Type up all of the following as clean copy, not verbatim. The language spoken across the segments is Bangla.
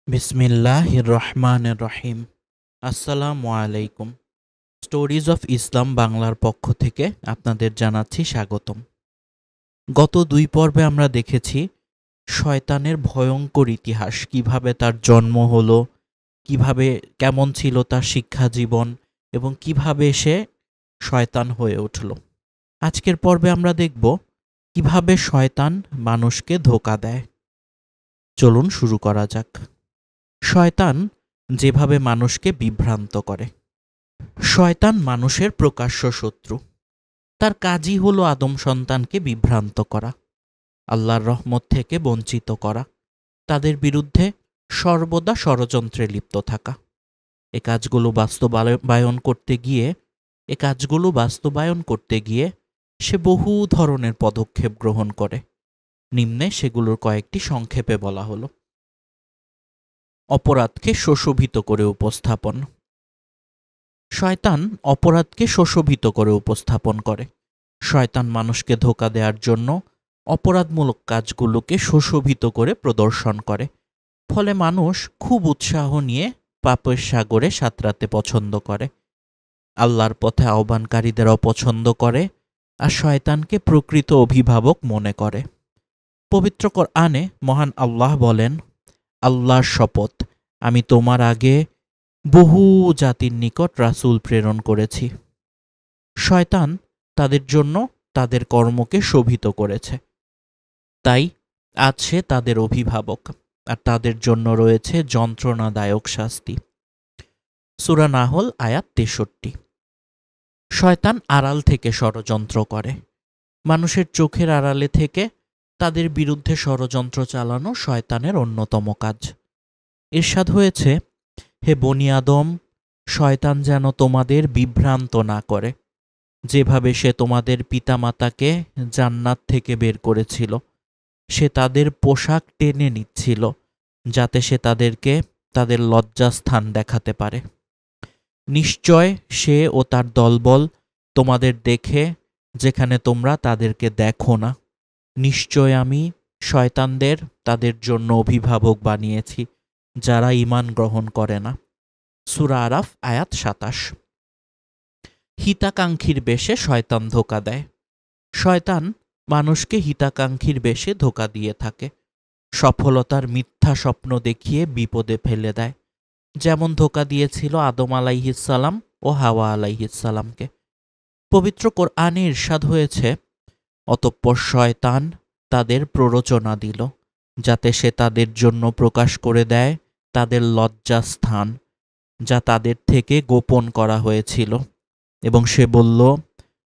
বিসমিল্লাহির রহমানির রহিম। আসসালামু আলাইকুম। স্টোরিজ অফ ইসলাম বাংলার পক্ষ থেকে আপনাদের জানাচ্ছি স্বাগতম। গত দুই পর্বে আমরা দেখেছি শয়তানের ভয়ঙ্কর ইতিহাস, কিভাবে তার জন্ম হলো, কিভাবে কেমন ছিল তার শিক্ষা জীবন এবং কিভাবে সে শয়তান হয়ে উঠল। আজকের পর্বে আমরা দেখব কিভাবে শয়তান মানুষকে ধোঁকা দেয়। চলুন শুরু করা যাক। শয়তান যেভাবে মানুষকে বিভ্রান্ত করে। শয়তান মানুষের প্রকাশ্য শত্রু। তার কাজই হলো আদম সন্তানকে বিভ্রান্ত করা, আল্লাহর রহমত থেকে বঞ্চিত করা, তাদের বিরুদ্ধে সর্বদা ষড়যন্ত্রে লিপ্ত থাকা। এ কাজগুলো বাস্তবায়ন করতে গিয়ে সে বহু ধরনের পদক্ষেপ গ্রহণ করে। নিম্নে সেগুলোর কয়েকটি সংক্ষেপে বলা হলো। অপরাধকে সুশোভিত করে উপস্থাপন। শয়তান অপরাধকে সুশোভিত করে উপস্থাপন করে। শয়তান মানুষকে ধোঁকা দেওয়ার জন্য অপরাধমূলক কাজগুলোকে সুশোভিত করে প্রদর্শন করে। ফলে মানুষ খুব উৎসাহ নিয়ে পাপের সাগরে সাঁতরাতে পছন্দ করে। আল্লাহর পথে আহ্বানকারীদের অপছন্দ করে আর শয়তানকে প্রকৃত অভিভাবক মনে করে। পবিত্র কোরআনে মহান আল্লাহ বলেন, আল্লাহর শপথ, আমি তোমার আগে বহু জাতির নিকট রাসূল প্রেরণ করেছি। শয়তান তাদের জন্য তাদের কর্মকে শোভিত করেছে, তাই আজ সে তাদের অভিভাবক, আর তাদের জন্য রয়েছে যন্ত্রণাদায়ক শাস্তি। সূরা নাহল আয়াত ৬৩। শয়তান আড়াল থেকে ষড়যন্ত্র করে। মানুষের চোখের আড়ালে থেকে তাদের বিরুদ্ধে ষড়যন্ত্র চালানো শয়তানের অন্যতম কাজ। ইরশাদ হয়েছে, হে বনি আদম, শয়তান যেন তোমাদের বিভ্রান্ত না করে, যেভাবে সে তোমাদের পিতামাতাকে জান্নাত থেকে বের করেছিল। সে তাদের পোশাক টেনে নিচ্ছিল, যাতে সে তাদেরকে তাদের লজ্জাস্থান দেখাতে পারে। নিশ্চয় সে ও তার দলবল তোমাদের দেখে যেখানে তোমরা তাদেরকে দেখো না। নিশ্চয় আমি শয়তানদের তাদের জন্য অভিভাবক বানিয়েছি, যারা ঈমান গ্রহণ করে না। সূরা আরাফ আয়াত ২৭। হিতাকাঙ্ক্ষীর বেশে শয়তান ধোঁকা দেয়। শয়তান মানুষকে হিতাকাঙ্ক্ষীর বেশে ধোঁকা দিয়ে থাকে। সফলতার মিথ্যা স্বপ্ন দেখিয়ে বিপদে ফেলে দেয়, যেমন ধোঁকা দিয়েছিল আদম আলাইহিসসালাম ও হাওয়া আলাইহিসসালামকে। পবিত্র কোরআনে ইরশাদ হয়েছে, অতঃপর শয়তান তাদের প্ররোচনা দিল, যাতে সে তাদের জন্য প্রকাশ করে দেয় তাদের লজ্জাস্থান, যা তাদের থেকে গোপন করা হয়েছিল। এবং সে বলল,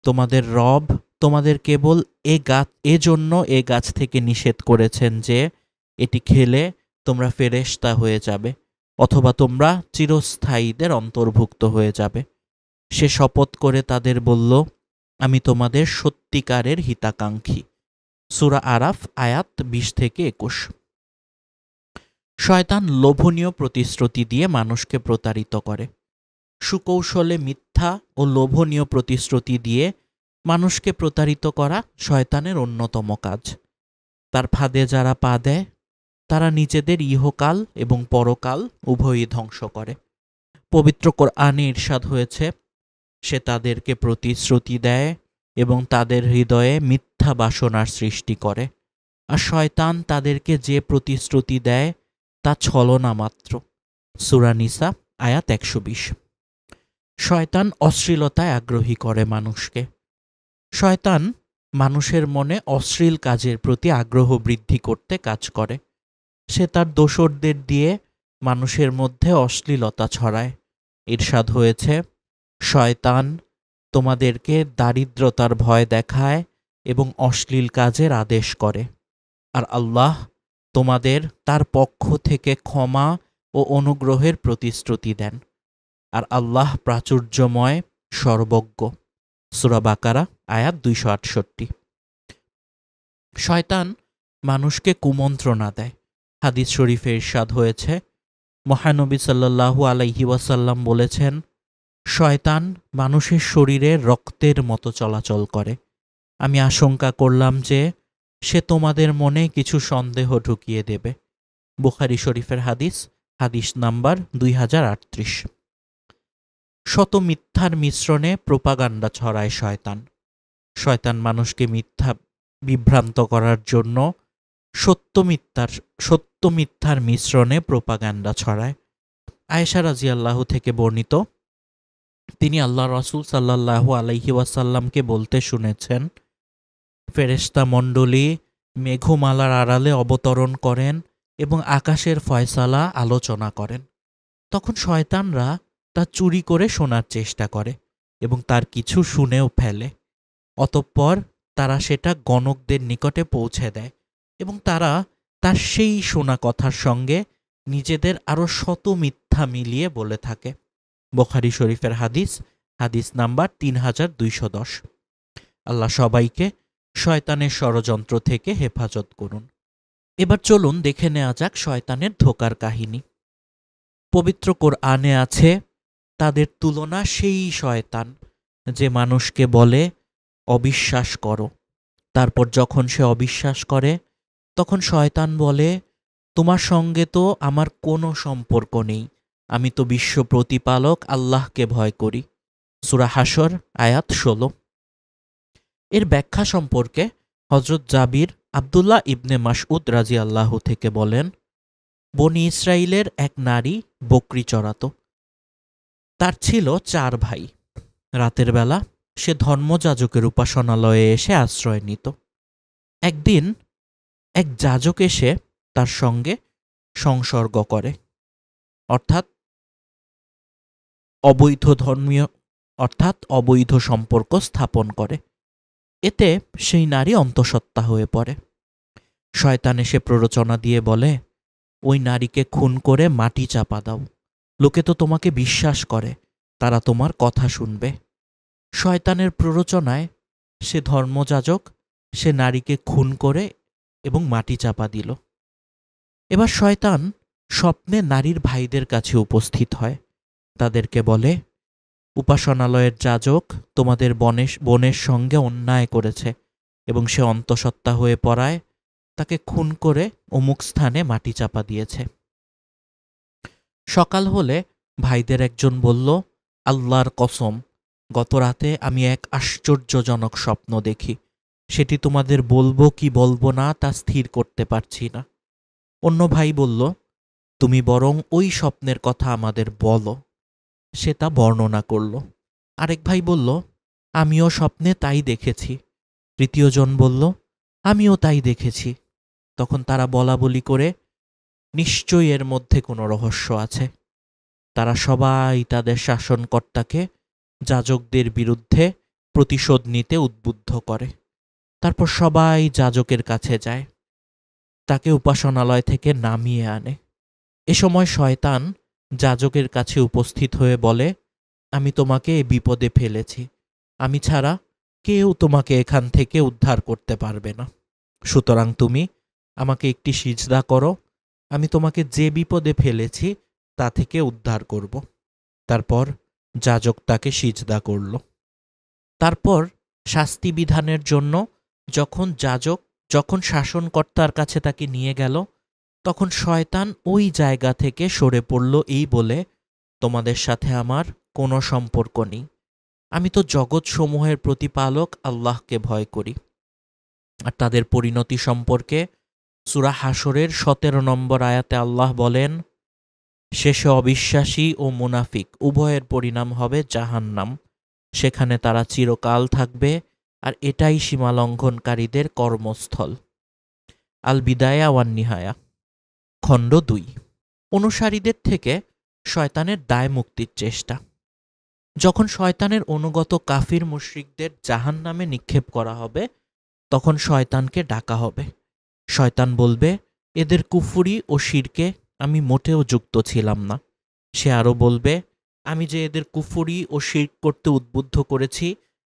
তোমাদের রব তোমাদের কেবল এজন্য এ গাছ থেকে নিষেধ করেছেন যে এটি খেলে তোমরা ফেরেশতা হয়ে যাবে, অথবা তোমরা চিরস্থায়ীদের অন্তর্ভুক্ত হয়ে যাবে। সে শপথ করে তাদের বলল, আমি তোমাদের সত্যিকারের হিতাকাঙ্ক্ষী। সূরা আরাফ আয়াত ২০-২১। শয়তান লোভনীয় প্রতিশ্রুতি দিয়ে মানুষকে প্রতারিত করে। সুকৌশলে মিথ্যা ও লোভনীয় প্রতিশ্রুতি দিয়ে মানুষকে প্রতারিত করা শয়তানের অন্যতম কাজ। তার ফাঁদে যারা পা দেয় তারা নিজেদের ইহকাল এবং পরকাল উভয়ই ধ্বংস করে। পবিত্র কোরআনে ইরশাদ হয়েছে, সে তাদেরকে প্রতিশ্রুতি দেয় এবং তাদের হৃদয়ে মিথ্যা বাসনার সৃষ্টি করে, আর শয়তান তাদেরকে যে প্রতিশ্রুতি দেয় তা ছলনা মাত্র। সূরা নিসা আয়াত ১২০। শয়তান অশ্লীলতায় আগ্রহী করে মানুষকে। শয়তান মানুষের মনে অশ্লীল কাজের প্রতি আগ্রহ বৃদ্ধি করতে কাজ করে। সে তার দোসরদের দিয়ে মানুষের মধ্যে অশ্লীলতা ছড়ায়। ইরশাদ হয়েছে, শয়তান তোমাদেরকে দারিদ্রতার ভয় দেখায় এবং অশ্লীল কাজের আদেশ করে, আর আল্লাহ তোমাদের তার পক্ষ থেকে ক্ষমা ও অনুগ্রহের প্রতিশ্রুতি দেন, আর আল্লাহ প্রাচুর্যময় সর্বজ্ঞ। সূরা বাকারা আয়াত ২৬৮। শয়তান মানুষকে কুমন্ত্রণা দেয়। হাদিস শরীফে ইরশাদ হয়েছে, মহানবী সাল্লাল্লাহু আলাইহি ওয়াসাল্লাম বলেছেন, শয়তান মানুষের শরীরে রক্তের মতো চলাচল করে। আমি আশঙ্কা করলাম যে সে তোমাদের মনে কিছু সন্দেহ ঢুকিয়ে দেবে। বুখারী শরীফের হাদিস হাদিস নাম্বার 2038। শত মিথ্যার মিশ্রণে প্রোপাগান্ডা ছড়ায় শয়তান। শয়তান মানুষকে মিথ্যা বিভ্রান্ত করার জন্য সত্য মিথ্যার মিশ্রণে প্রোপাগান্ডা ছড়ায়। আয়েশা রাদিয়াল্লাহু থেকে বর্ণিত, তিনি আল্লাহ রাসূল সাল্লাল্লাহু আলাইহি ওয়াসাল্লামকে বলতে শুনেছেন, ফেরেশতা মণ্ডলী মেঘমালার আড়ালে অবতরণ করেন এবং আকাশের ফয়সালা আলোচনা করেন। তখন শয়তানরা তা চুরি করে শোনার চেষ্টা করে এবং তার কিছু শুনেও ফেলে। অতঃপর তারা সেটা গণকদের নিকটে পৌঁছে দেয় এবং তারা তার সেই শোনা কথার সঙ্গে নিজেদের আরও শত মিথ্যা মিলিয়ে বলে থাকে। বুখারী শরীফের হাদিস, হাদিস নাম্বার 3210। আল্লাহ সবাইকে শয়তানের ষড়যন্ত্র থেকে হেফাজত করুন। এবার চলুন দেখে নেওয়া যাক শয়তানের ধোঁকার কাহিনী। পবিত্র কোরআনে আছে, তাদের তুলনা সেই শয়তান যে মানুষকে বলে অবিশ্বাস করো। তারপর যখন সে অবিশ্বাস করে তখন শয়তান বলে, তোমার সঙ্গে তো আমার কোনো সম্পর্ক নেই, আমি তো বিশ্ব প্রতিপালক আল্লাহকে ভয় করি। সূরা হাশর আয়াত 16। এর ব্যাখ্যা সম্পর্কে হযরত জাবির আব্দুল্লাহ ইবনে মাসউদ রাদিয়াল্লাহু থেকে বলেন, বনি ইসরাইলের এক নারী বকরি চড়াত। তার ছিল 4 ভাই। রাতের বেলা সে ধর্মযাজকের উপাসনালয়ে এসে আশ্রয় নিত। একদিন এক যাজক এসে তার সঙ্গে সংসর্গ করে, অর্থাৎ অবৈধ সম্পর্ক স্থাপন করে। এতে সেই নারী অন্তঃসত্ত্বা হয়ে পড়ে। শয়তান এসে প্ররোচনা দিয়ে বলে, ওই নারীকে খুন করে মাটি চাপা দাও, লোকে তো তোমাকে বিশ্বাস করে, তারা তোমার কথা শুনবে। শয়তানের প্ররোচনায় সে ধর্মযাজক সে নারীকে খুন করে এবং মাটি চাপা দিল। এবার শয়তান স্বপ্নে নারীর ভাইদের কাছে উপস্থিত হয়। তাদেরকে বলে, উপাসনালয়ের যাজক তোমাদের বোনের সঙ্গে অন্যায় করেছে এবং সে অন্তঃসত্ত্বা হয়ে পড়ায় তাকে খুন করে অমুক স্থানে মাটি চাপা দিয়েছে। সকাল হলে ভাইদের একজন বলল, আল্লাহর কসম, গত রাতে আমি এক আশ্চর্যজনক স্বপ্ন দেখি, সেটি তোমাদের বলবো কি বলবো না তা স্থির করতে পারছি না। অন্য ভাই বলল, তুমি বরং ওই স্বপ্নের কথা আমাদের বলো। সে তা বর্ণনা করল। আরেক ভাই বলল, আমিও স্বপ্নে তাই দেখেছি। তৃতীয়জন বলল, আমিও তাই দেখেছি। তখন তারা বলাবলি করে, নিশ্চয়ই এর মধ্যে কোনো রহস্য আছে। তারা সবাই তাদের শাসনকর্তাকে যাজকদের বিরুদ্ধে প্রতিশোধ নিতে উদ্বুদ্ধ করে। তারপর সবাই যাজকের কাছে যায়, তাকে উপাসনালয় থেকে নামিয়ে আনে। এ সময় শয়তান যাজকের কাছে উপস্থিত হয়ে বলে, আমি তোমাকে এ বিপদে ফেলেছি, আমি ছাড়া কেউ তোমাকে এখান থেকে উদ্ধার করতে পারবে না। সুতরাং তুমি আমাকে একটি সিজদা করো, আমি তোমাকে যে বিপদে ফেলেছি তা থেকে উদ্ধার করব। তারপর যাজক তাকে সিজদা করল। তারপর শাস্তি বিধানের জন্য যখন শাসনকর্তার কাছে তাকে নিয়ে গেল, তখন শয়তান ওই জায়গা থেকে সরে পড়ল এই বলে, তোমাদের সাথে আমার কোনো সম্পর্ক নেই, আমি তো জগৎসমূহের প্রতিপালক আল্লাহকে ভয় করি। আর তাদের পরিণতি সম্পর্কে সূরা হাশরের 17 নম্বর আয়াতে আল্লাহ বলেন, শেষে অবিশ্বাসী ও মুনাফিক উভয়ের পরিণাম হবে জাহান্নাম, সেখানে তারা চিরকাল থাকবে, আর এটাই সীমালঙ্ঘনকারীদের কর্মস্থল। আল বিদায়া ওয়ান নিহায়া, খণ্ড 2। অনুসারীদের থেকে শয়তানের দায় মুক্তির চেষ্টা। যখন শয়তানের অনুগত কাফির মুশরিকদের জাহান্নামে নিক্ষেপ করা হবে, তখন শয়তানকে ডাকা হবে। শয়তান বলবে, এদের কুফরি ও শিরকে আমি মোটেও যুক্ত ছিলাম না। সে আরও বলবে, আমি যে এদের কুফরি ও শিরক করতে উদ্বুদ্ধ করেছি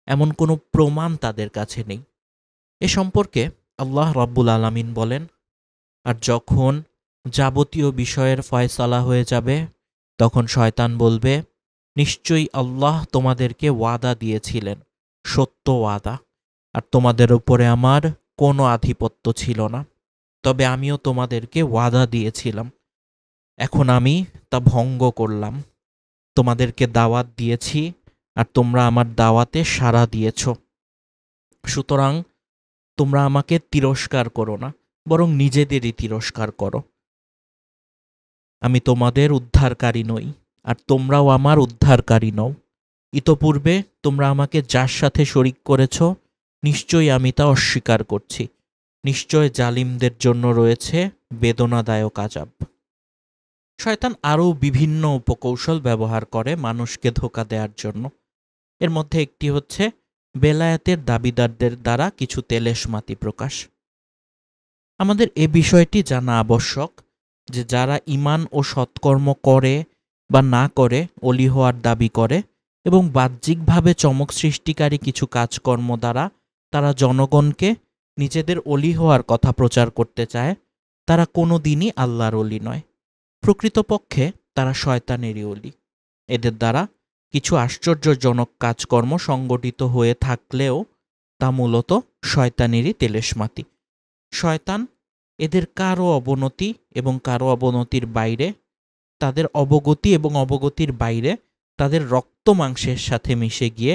এমন কোনো প্রমাণ তাদের কাছে নেই। এ সম্পর্কে আল্লাহ রাব্বুল আলামিন বলেন, আর যখন যাবতীয় বিষয়ের ফয়সালা হয়ে যাবে, তখন শয়তান বলবে, নিশ্চয়ই আল্লাহ তোমাদেরকে ওয়াদা দিয়েছিলেন, সত্য ওয়াদা, আর তোমাদের উপরে আমার কোনো আধিপত্য ছিল না, তবে আমিও তোমাদেরকে ওয়াদা দিয়েছিলাম, এখন আমি তা ভঙ্গ করলাম। তোমাদেরকে দাওয়াত দিয়েছি আর তোমরা আমার দাওয়াতে সাড়া দিয়েছ। সুতরাং তোমরা আমাকে তিরস্কার করো না, বরং নিজেদেরই তিরস্কার করো। আমি তোমাদের উদ্ধারকারী নই, আর তোমরাও আমার উদ্ধারকারী নও। ইতপূর্বে তোমরা আমাকে যার সাথে শরিক করেছ, নিশ্চয়ই আমি তা অস্বীকার করছি। নিশ্চয় জালিমদের জন্য রয়েছে বেদনাদায়ক আযাব। শয়তান আরও বিভিন্ন উপকৌশল ব্যবহার করে মানুষকে ধোঁকা দেওয়ার জন্য। এর মধ্যে একটি হচ্ছে বেলায়েতের দাবিদারদের দ্বারা কিছু তেলেশমাতি প্রকাশ। আমাদের এ বিষয়টি জানা আবশ্যক যে যারা ঈমান ও সৎকর্ম করে বা না করে অলি হওয়ার দাবি করে এবং বাহ্যিকভাবে চমক সৃষ্টিকারী কিছু কাজকর্ম দ্বারা তারা জনগণকে নিজেদের অলি হওয়ার কথা প্রচার করতে চায়, তারা কোনো দিনই আল্লাহর অলি নয়। প্রকৃতপক্ষে তারা শয়তানেরই অলি। এদের দ্বারা কিছু আশ্চর্যজনক কাজকর্ম সংগঠিত হয়ে থাকলেও তা মূলত শয়তানেরই তেলেশমাতি। শয়তান এদের কারো অবনতি এবং কারো অবনতির বাইরে, তাদের অবগতি এবং অবগতির বাইরে তাদের রক্ত মাংসের সাথে মিশে গিয়ে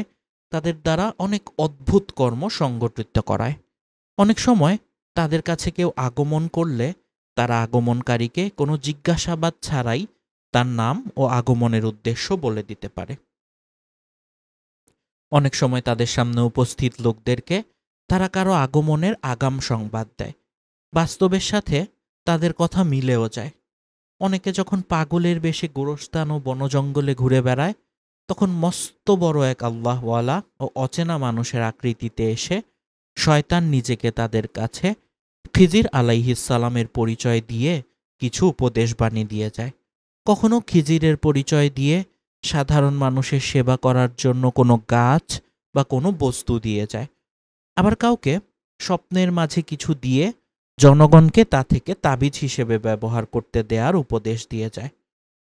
তাদের দ্বারা অনেক অদ্ভুত কর্ম সংগঠিত করায়। অনেক সময় তাদের কাছে কেউ আগমন করলে তারা আগমনকারীকে কোনো জিজ্ঞাসাবাদ ছাড়াই তার নাম ও আগমনের উদ্দেশ্য বলে দিতে পারে। অনেক সময় তাদের সামনে উপস্থিত লোকদেরকে তারা কারো আগমনের আগাম সংবাদ দেয়। বাস্তবের সাথে তাদের কথা মিলেও যায়। অনেকে যখন পাগলের বেশে গোরস্থান ও বনজঙ্গলে ঘুরে বেড়ায়, তখন মস্ত বড় এক আল্লাহওয়ালা ও অচেনা মানুষের আকৃতিতে এসে শয়তান নিজেকে তাদের কাছে খিজির আলাইহিসসালামের পরিচয় দিয়ে কিছু উপদেশবাণী দিয়ে যায়। কখনো খিজিরের পরিচয় দিয়ে সাধারণ মানুষের সেবা করার জন্য কোনো গাছ বা কোনো বস্তু দিয়ে যায়। আবার কাউকে স্বপ্নের মাঝে কিছু দিয়ে জনগণকে তা থেকে তাবিজ হিসেবে ব্যবহার করতে দেওয়ার উপদেশ দিয়ে যায়।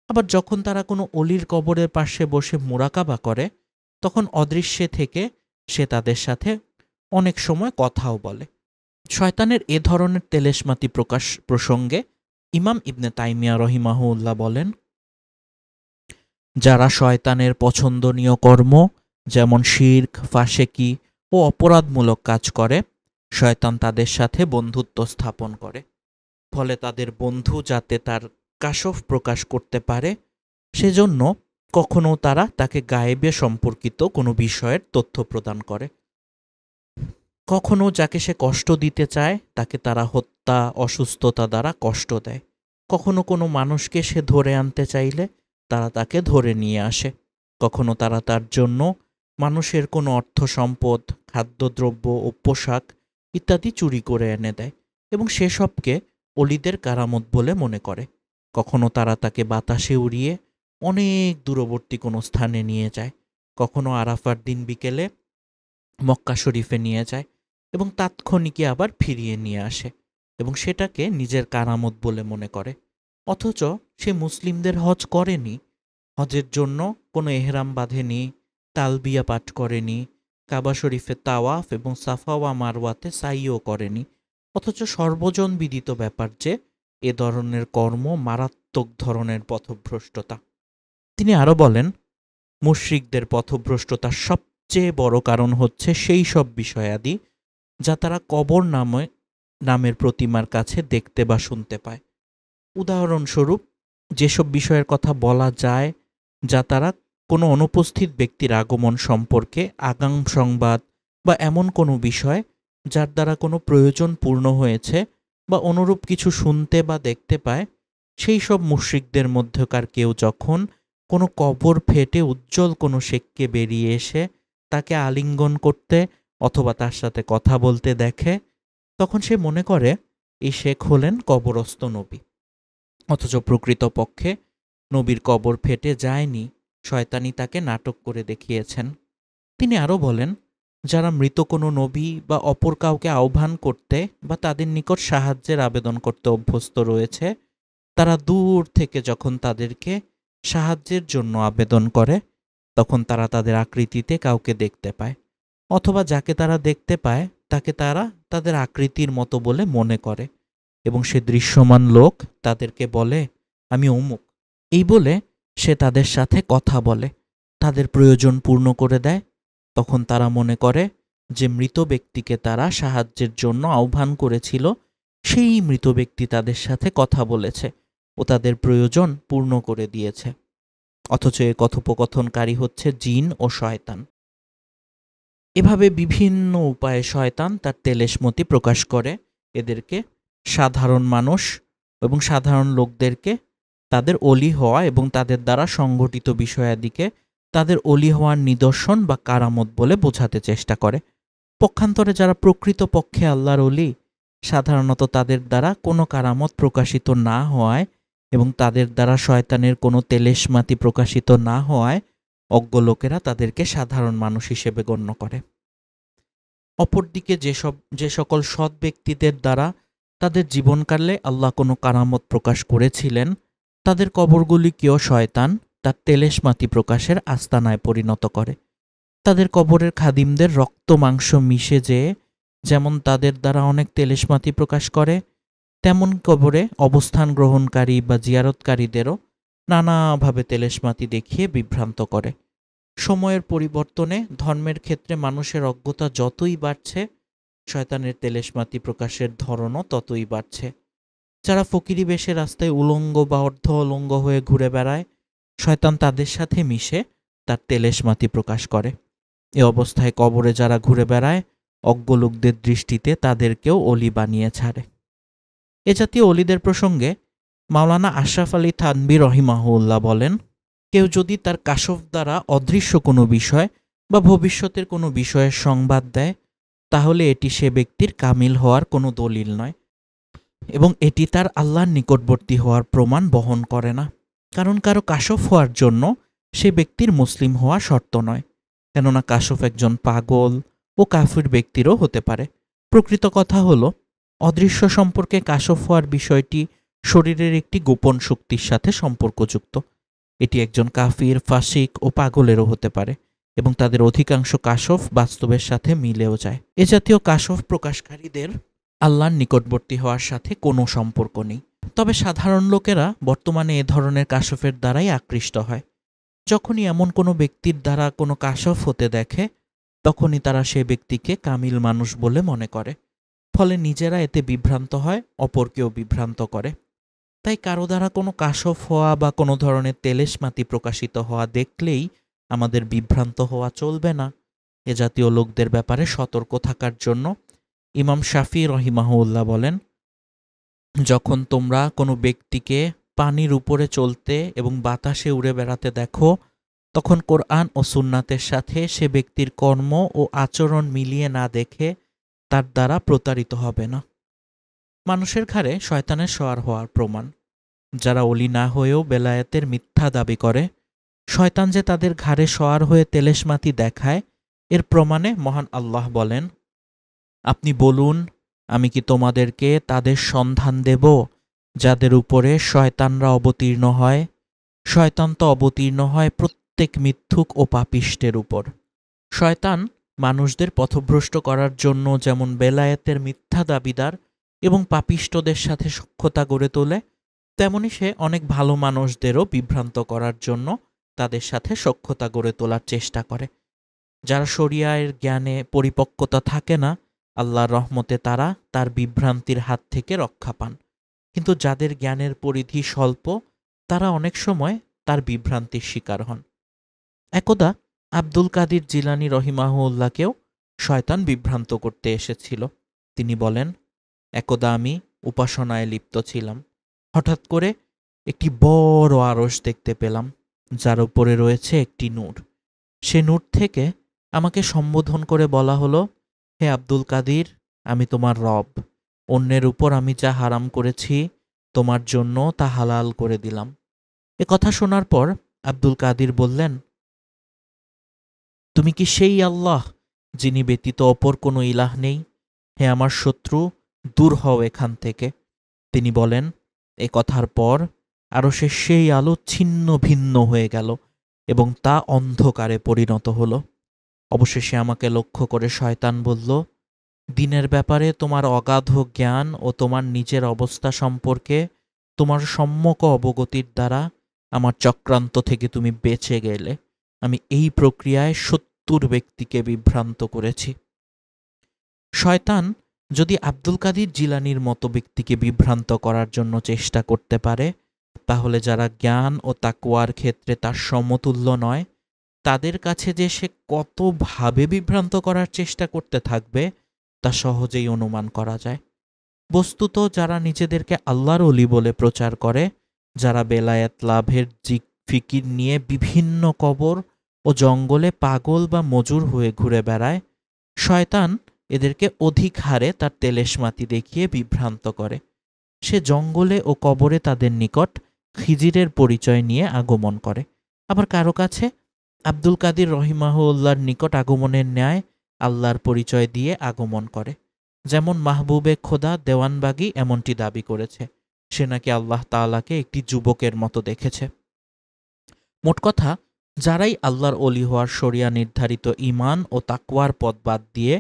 আবার যখন তারা কোনো অলির কবরের পাশে বসে মুরাকাবা করে, তখন অদৃশ্যে থেকে সে তাদের সাথে অনেক সময় কথাও বলে। শয়তানের এ ধরনের তেলেশমাতি প্রকাশ প্রসঙ্গে ইমাম ইবনে তাইমিয়া রহিমাহুল্লাহ বলেন, যারা শয়তানের পছন্দনীয় কর্ম যেমন শিরক, ফাসেকি ও অপরাধমূলক কাজ করে, শয়তান তাদের সাথে বন্ধুত্ব স্থাপন করে। ফলে তাদের বন্ধু যাতে তার কাশফ প্রকাশ করতে পারে, সেজন্য কখনো তারা তাকে গায়েবে সম্পর্কিত কোনো বিষয়ের তথ্য প্রদান করে। কখনো যাকে সে কষ্ট দিতে চায় তাকে তারা হত্যা, অসুস্থতা দ্বারা কষ্ট দেয়। কখনো কোনো মানুষকে সে ধরে আনতে চাইলে তারা তাকে ধরে নিয়ে আসে। কখনো তারা তার জন্য মানুষের কোনো অর্থ সম্পদ, খাদ্যদ্রব্য ও পোশাক ইত্যাদি চুরি করে এনে দেয় এবং সেসবকে অলিদের কারামত বলে মনে করে। কখনো তারা তাকে বাতাসে উড়িয়ে অনেক দূরবর্তী কোনো স্থানে নিয়ে যায়। কখনো আরাফার দিন বিকেলে মক্কা শরীফে নিয়ে যায় এবং তাৎক্ষণিকে আবার ফিরিয়ে নিয়ে আসে এবং সেটাকে নিজের কারামত বলে মনে করে। অথচ সে মুসলিমদের হজ করেনি, হজের জন্য কোনো এহরাম বাঁধেনি, তালবিয়া পাঠ করেনি, কাবা শরীফে তাওয়াফ এবং সাফা ওয়া মারওয়াতে সাইও করেনি। অথচ সর্বজন বিদিত ব্যাপার যে এ ধরনের কর্ম মারাত্মক ধরনের পথভ্রষ্টতা। তিনি আরও বলেন, মুশরিকদের পথভ্রষ্টতার সবচেয়ে বড় কারণ হচ্ছে সেই সব বিষয়াদি যা তারা কবর নামের প্রতিমার কাছে দেখতে বা শুনতে পায়। উদাহরণস্বরূপ, যেসব বিষয়ের কথা বলা যায় যা তারা কোনো অনুপস্থিত ব্যক্তির আগমন সম্পর্কে আগাম সংবাদ বা এমন কোনো বিষয় যার দ্বারা কোনো প্রয়োজন পূর্ণ হয়েছে বা অনুরূপ কিছু শুনতে বা দেখতে পায়, সেই সব মুশরিকদের মধ্যকার কেউ যখন কোনো কবর ফেটে উজ্জ্বল কোনো শেখকে বেরিয়ে এসে তাকে আলিঙ্গন করতে অথবা তার সাথে কথা বলতে দেখে, তখন সে মনে করে এই শেখ হলেন কবরস্থ নবী। অথচ প্রকৃতপক্ষে নবীর কবর ফেটে যায়নি, শয়তানি তাকে নাটক করে দেখিয়েছেন। তিনি আরও বলেন, যারা মৃত কোনো নবী বা অপর কাউকে আহ্বান করতে বা তাদের নিকট সাহায্যের আবেদন করতে অভ্যস্ত রয়েছে, তারা দূর থেকে যখন তাদেরকে সাহায্যের জন্য আবেদন করে, তখন তারা তাদের আকৃতিতে কাউকে দেখতে পায়, অথবা যাকে তারা দেখতে পায় তাকে তারা তাদের আকৃতির মতো বলে মনে করে এবং সে দৃশ্যমান লোক তাদেরকে বলে, আমি অমুক। এই বলে সে তাদের সাথে কথা বলে, তাদের প্রয়োজন পূর্ণ করে দেয়। তখন তারা মনে করে যে মৃত ব্যক্তিকে তারা সাহায্যের জন্য আহ্বান করেছিল, সেই মৃত ব্যক্তি তাদের সাথে কথা বলেছে ও তাদের প্রয়োজন পূর্ণ করে দিয়েছে। অথচ এ কথোপকথনকারী হচ্ছে জিন ও শয়তান। এভাবে বিভিন্ন উপায়ে শয়তান তার তেলেশমতি প্রকাশ করে এদেরকে সাধারণ মানুষ এবং সাধারণ লোকদেরকে তাদের অলি হওয়া এবং তাদের দ্বারা সংঘটিত বিষয়াদিকে তাদের অলি হওয়ার নিদর্শন বা কারামত বলে বোঝাতে চেষ্টা করে। পক্ষান্তরে যারা প্রকৃত পক্ষে আল্লাহর অলি, সাধারণত তাদের দ্বারা কোনো কারামত প্রকাশিত না হওয়ায় এবং তাদের দ্বারা শয়তানের কোনো তেলেশমাতি প্রকাশিত না হওয়ায় অজ্ঞ লোকেরা তাদেরকে সাধারণ মানুষ হিসেবে গণ্য করে। অপরদিকে যে সকল সৎ ব্যক্তিদের দ্বারা তাদের জীবনকালে আল্লাহ কোনো কারামত প্রকাশ করেছিলেন, তাদের কবরগুলিকেও শয়তান তার তেলেশমাতি প্রকাশের আস্তানায় পরিণত করে। তাদের কবরের খাদিমদের রক্ত মাংস মিশে যেয়ে যেমন তাদের দ্বারা অনেক তেলেশমাতি প্রকাশ করে, তেমন কবরে অবস্থান গ্রহণকারী বা জিয়ারতকারীদেরও নানাভাবে তেলেশমাতি দেখিয়ে বিভ্রান্ত করে। সময়ের পরিবর্তনে ধর্মের ক্ষেত্রে মানুষের অজ্ঞতা যতই বাড়ছে, শয়তানের তেলেশমাতি প্রকাশের ধরনও ততই বাড়ছে। যারা ফকিরি বেশে রাস্তায় উলঙ্গ বা অর্ধ অলঙ্গ হয়ে ঘুরে বেড়ায়, শয়তান তাদের সাথে মিশে তার তেলেশমাতি প্রকাশ করে। এ অবস্থায় কবরে যারা ঘুরে বেড়ায়, অজ্ঞ লোকদের দৃষ্টিতে তাদেরকেও অলি বানিয়ে ছাড়ে। এ জাতীয় অলিদের প্রসঙ্গে মাওলানা আশরাফ আলী থানভী রহিমাহুল্লাহ বলেন, কেউ যদি তার কাশফ দ্বারা অদৃশ্য কোনো বিষয় বা ভবিষ্যতের কোনো বিষয়ের সংবাদ দেয়, তাহলে এটি সে ব্যক্তির কামিল হওয়ার কোনো দলিল নয় এবং এটি তার আল্লাহর নিকটবর্তী হওয়ার প্রমাণ বহন করে না। কারণ কারো কাশফ হওয়ার জন্য সে ব্যক্তির মুসলিম হওয়া শর্ত নয়, কেননা কাশফ একজন পাগল ও কাফির ব্যক্তিরও হতে পারে। প্রকৃত কথা হলো, অদৃশ্য সম্পর্কে কাশফ হওয়ার বিষয়টি শরীরের একটি গোপন শক্তির সাথে সম্পর্কযুক্ত। এটি একজন কাফির, ফাসিক ও পাগলেরও হতে পারে এবং তাদের অধিকাংশ কাশফ বাস্তবের সাথে মিলেও যায়। এ জাতীয় কাশফ প্রকাশকারীদের আল্লাহর নিকটবর্তী হওয়ার সাথে কোনো সম্পর্ক নেই। তবে সাধারণ লোকেরা বর্তমানে এ ধরনের কাশফের দ্বারাই আকৃষ্ট হয়। যখনই এমন কোনো ব্যক্তির দ্বারা কোনো কাশফ হতে দেখে, তখনই তারা সে ব্যক্তিকে কামিল মানুষ বলে মনে করে, ফলে নিজেরা এতে বিভ্রান্ত হয়, অপরকেও বিভ্রান্ত করে। তাই কারো দ্বারা কোনো কাশফ হওয়া বা কোনো ধরনের তেলেশমাতি প্রকাশিত হওয়া দেখলেই আমাদের বিভ্রান্ত হওয়া চলবে না। এ জাতীয় লোকদের ব্যাপারে সতর্ক থাকার জন্য ইমাম শাফি রহিমাহুল্লাহ বলেন, যখন তোমরা কোনো ব্যক্তিকে পানির উপরে চলতে এবং বাতাসে উড়ে বেড়াতে দেখো, তখন কোরআন ও সুন্নাতের সাথে সে ব্যক্তির কর্ম ও আচরণ মিলিয়ে না দেখে তার দ্বারা প্রতারিত হবে না। মানুষের ঘাড়ে শয়তানের সওয়ার হওয়ার প্রমাণ। যারা অলি না হয়েও বেলায়েতের মিথ্যা দাবি করে, শয়তান যে তাদের ঘাড়ে সওয়ার হয়ে তেলেশমাতি দেখায়, এর প্রমাণে মহান আল্লাহ বলেন, আপনি বলুন, আমি কি তোমাদেরকে তাদের সন্ধান দেব যাদের উপরে শয়তানরা অবতীর্ণ হয়? শয়তান তো অবতীর্ণ হয় প্রত্যেক মিথ্যুক ও পাপিষ্টের উপর। শয়তান মানুষদের পথভ্রষ্ট করার জন্য যেমন বেলায়েতের মিথ্যা দাবিদার এবং পাপিষ্টদের সাথে সখ্যতা গড়ে তোলে, তেমনি সে অনেক ভালো মানুষদেরও বিভ্রান্ত করার জন্য তাদের সাথে সখ্যতা গড়ে তোলার চেষ্টা করে। যারা শরিয়ার জ্ঞানে পরিপক্কতা থাকে না, আল্লাহর রহমতে তারা তার বিভ্রান্তির হাত থেকে রক্ষা পান, কিন্তু যাদের জ্ঞানের পরিধি স্বল্প, তারা অনেক সময় তার বিভ্রান্তির শিকার হন। একদা আব্দুল কাদির জিলানী রহিমাহুল্লাহকেও শয়তান বিভ্রান্ত করতে এসেছিল। তিনি বলেন, একদা আমি উপাসনায় লিপ্ত ছিলাম। হঠাৎ করে একটি বড় আরশ দেখতে পেলাম, যার উপরে রয়েছে একটি নূর। সে নূর থেকে আমাকে সম্বোধন করে বলা হলো, হে আব্দুল কাদির, আমি তোমার রব। অন্যের উপর আমি যা হারাম করেছি, তোমার জন্য তা হালাল করে দিলাম। এ কথা শোনার পর আব্দুল কাদির বললেন, তুমি কি সেই আল্লাহ যিনি ব্যতীত অপর কোনো ইলাহ নেই? হে আমার শত্রু, দূর হও এখান থেকে। তিনি বলেন, এ কথার পর আরশের সেই আলো ছিন্ন ভিন্ন হয়ে গেল এবং তা অন্ধকারে পরিণত হল। অবশেষে আমাকে লক্ষ্য করে শয়তান বলল, দিনের ব্যাপারে তোমার অগাধ জ্ঞান ও তোমার নিজের অবস্থা সম্পর্কে তোমার সম্যক অবগতির দ্বারা আমার চক্রান্ত থেকে তুমি বেঁচে গেলে। আমি এই প্রক্রিয়ায় ৭০ ব্যক্তিকে বিভ্রান্ত করেছি। শয়তান যদি আব্দুল কাদির জিলানীর মতো ব্যক্তিকে বিভ্রান্ত করার জন্য চেষ্টা করতে পারে, তাহলে যারা জ্ঞান ও তাকওয়ার ক্ষেত্রে তার সমতুল্য নয়, তাদের কাছে যে সে কতভাবে বিভ্রান্ত করার চেষ্টা করতে থাকবে তা সহজেই অনুমান করা যায়। বস্তুত যারা নিজেদেরকে আল্লাহর ওলি বলে প্রচার করে, যারা বেলায়েত লাভের ফিকির নিয়ে বিভিন্ন কবর ও জঙ্গলে পাগল বা মজুর হয়ে ঘুরে বেড়ায়, শয়তান এদেরকে অধিক হারে তার তেলেশমাতি দেখিয়ে বিভ্রান্ত করে। সে জঙ্গলে ও কবরে তাদের নিকট খিজিরের পরিচয় নিয়ে আগমন করে, আবার কারো কাছে আব্দুল কাদির রহিমাহুল্লাহর নিকট আগমনের ন্যায় আল্লাহর পরিচয় দিয়ে আগমন করে। যেমন মাহবুবে খোদা দেওয়ানবাগি এমনটি দাবি করেছে, সে নাকি আল্লাহ তাআলাকে একটি যুবকের মতো দেখেছে। মোট কথা, যারাই আল্লাহর অলি হওয়ার শরিয়া নির্ধারিত ঈমান ও তাকওয়ার পথ বাদ দিয়ে